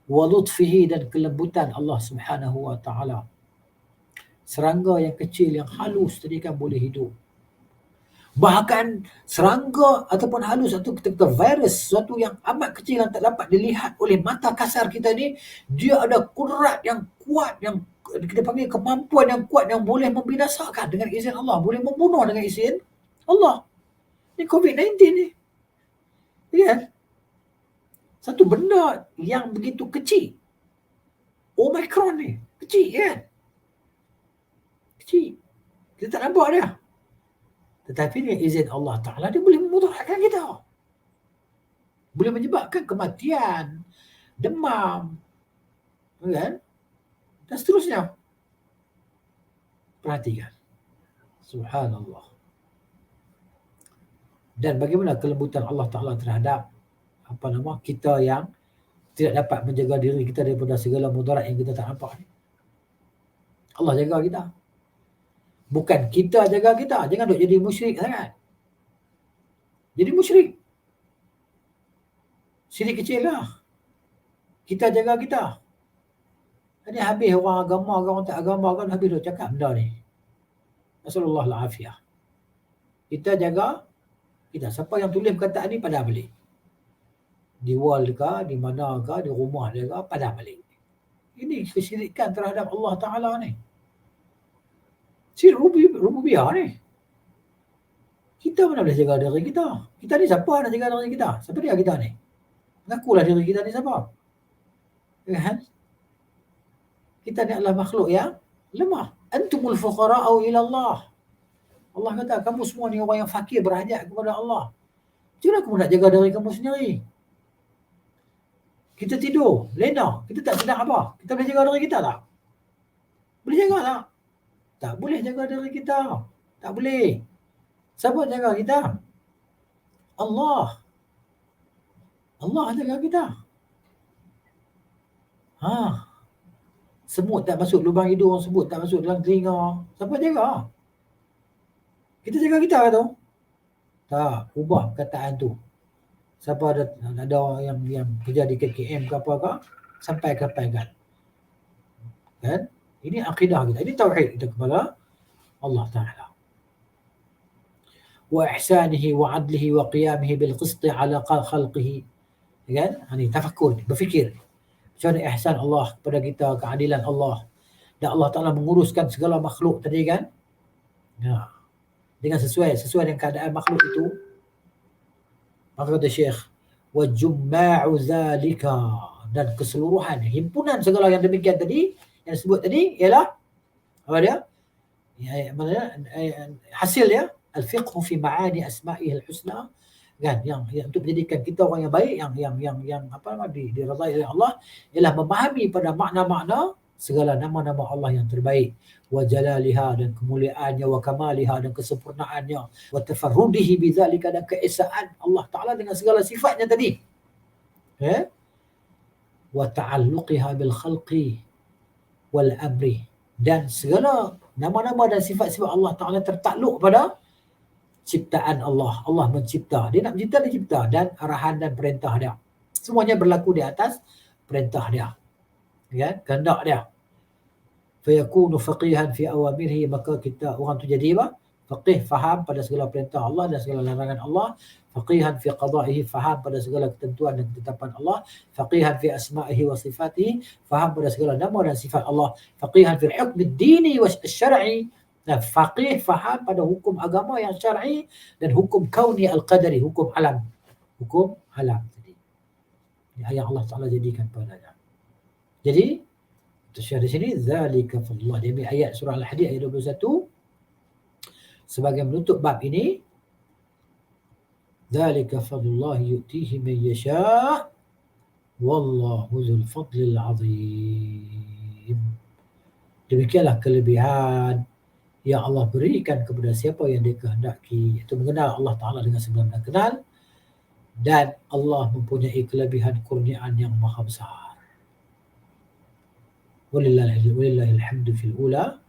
wa lutfihi, dan kelembutan Allah Subhanahu wa taala. Serangga yang kecil yang halus tadi kan boleh hidup. Bahkan serangga ataupun halus atau kita kata virus, sesuatu yang amat kecil yang tak dapat dilihat oleh mata kasar kita ni, dia ada kudrat yang kuat, yang kita panggil kemampuan yang kuat yang boleh membinasakan dengan izin Allah, boleh membunuh dengan izin Allah. Ni COVID-19 ni. Ya. Satu benda yang begitu kecil. Omicron ni. Kecil kan? Kecil. Kita tak nampak dia. Tetapi dengan izin Allah Ta'ala, dia boleh memudaratkan kita. Boleh menyebabkan kematian, demam, kan? Dan seterusnya. Perhatikan. Subhanallah. Dan bagaimana kelembutan Allah Ta'ala terhadap kita yang tidak dapat menjaga diri kita daripada segala mudarat yang kita tak nampak ni. Allah jaga kita. Bukan kita jaga kita. Jangan duk jadi musyrik sangat. Jadi musyrik. Syirik kecil lah. Kita jaga kita. Ini habis orang agama, orang tak agama kan habis duk cakap benda ni. Nasallallahu al-afiyah. Kita jaga kita. Siapa yang tulis perkataan ni, pada balik. Di wall ke, di mana ke, di rumah dia ke, pada balik. Ini kesyirikan terhadap Allah Ta'ala ni. Syirik rububiyah ni. Kita mana boleh jaga diri kita? Kita ni siapa nak jaga diri kita? Siapa dia kita ni? Mengakulah diri kita ni siapa? Kan? Kita ni adalah makhluk yang lemah. Antumul fuqara'u ila Allah. Allah kata, kamu semua ni orang yang fakir, berhajat kepada Allah. Macam mana kamu nak jaga diri kamu sendiri? Kita tidur, lena, kita tak sedar apa. Kita boleh jaga diri kita tak? Boleh jaga tak? Tak boleh jaga diri kita. Tak boleh. Siapa jaga kita? Allah. Allah jaga kita. Semut tak masuk lubang hidung, semut tak masuk dalam telinga. Siapa jaga? Kita jaga kita ke tu? Tak, ubah perkataan tu. Siapa ada yang kerja di KKM ke apa ke, sampaikan. Kan? Ini akidah kita. Ini tauhid kita kepada Allah Ta'ala. Wa ihsanihi wa adlihi wa qiyamihi bil qisti ala khalqihi. Kan? Ini tafakkur, berfikir. Macam mana ihsan Allah kepada kita, keadilan Allah. Dan Allah Ta'ala menguruskan segala makhluk tadi kan. Ya. Dengan sesuai dengan keadaan makhluk itu. Maka kata Syekh, wa jumma'u zalika, dan keseluruhan, himpunan segala yang demikian tadi, yang disebut tadi, ialah apa dia? Hasil dia, al-fiqhu fi ma'ani asma'ihi al-husna, kan, yang untuk menjadikan kita orang yang baik, yang diridai oleh Allah, ialah memahami pada makna-makna segala nama-nama Allah yang terbaik, wa jalaliha, dan kemuliaannya, wa kamaliha, dan kesempurnaannya, wa tafarrudihi bidzalika, dan keesaan Allah Ta'ala dengan segala sifatnya tadi, wa ta'alluqiha bil khalqi wal amri, dan segala nama-nama dan sifat-sifat Allah Ta'ala tertakluk pada ciptaan Allah. Allah mencipta. Dia nak mencipta, dia cipta. Dan arahan dan perintah dia. Semuanya berlaku di atas perintah dia. Kan? Kehendak dia. Fayakunu faqihan fi awamirihi, maka kita orang tu jadi apa? Faqih, faham pada segala perintah Allah dan segala larangan Allah. Faqihan fi qada'ihi, faham pada segala ketentuan dan ketetapan Allah. Faqihan fi asma'ihi wa sifatihi, faham pada segala nama dan sifat Allah. Faqihan fi hukm ad-dini wa syar'i, dan faqih, faham pada hukum agama yang syar'i dan hukum kauni al-qadari, hukum alam. Hukum alam tadi. Yang Allah Ta'ala jadikan padanya. Jadi Syekh di sini, zalika fadlullah. Dia ambil ayat surah Al-Hadid ayat 21 sebagai menutup bab ini. Zalika fadlullah yu'tihi man yasha' wallahu dzul fadlil 'azim. Demikianlah kelebihan yang Allah berikan kepada siapa yang dia kehendaki, iaitu mengenal Allah Ta'ala dengan sebenar-benar kenal, dan Allah mempunyai kelebihan kurniaan yang maha besar. Walillahil hamdu fil ula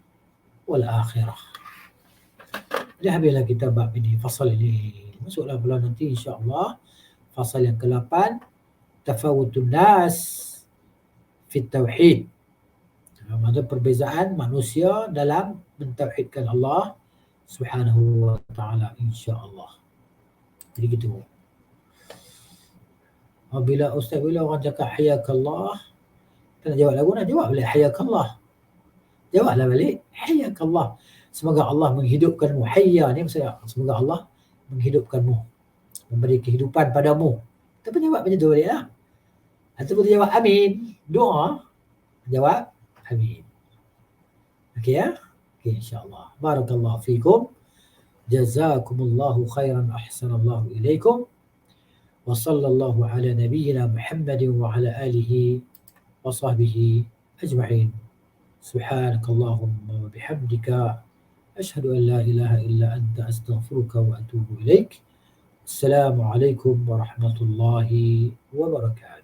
wal akhirah. Jadi habislah kita bab ini, fasal ini. Masuklah pula nanti insya-Allah fasal yang ke-8, tafawutun nas fit tauhid. Ada perbezaan manusia dalam mentauhidkan Allah Subhanahu wa taala, insya-Allah. Jadi gitu. Bila ustaz, bila orang cakap hayakallah, kita nak jawab lagu, nak jawab balik hayakallah. Jawablah balik hayakallah. Semoga Allah menghidupkanmu. Hayya ni maksudnya semoga Allah menghidupkanmu, memberi kehidupan padamu. Kita pun jawab macam tu balik lah. Ataupun jawab amin. Doa, jawab amin. Okey ya? Okey, insya-Allah. Barakallahu fikum. Jazakumullahu khairan, ahsanallahu ilaikum. Wa sallallahu ala nabiyyina Muhammadin wa ala alihi wa sahbihi ajma'in. Subhanakallahumma wa bihamdika asyhadu an la ilaha illa anta astaghfiruka wa atubu ilaik. Assalamualaikum warahmatullahi wabarakatuh.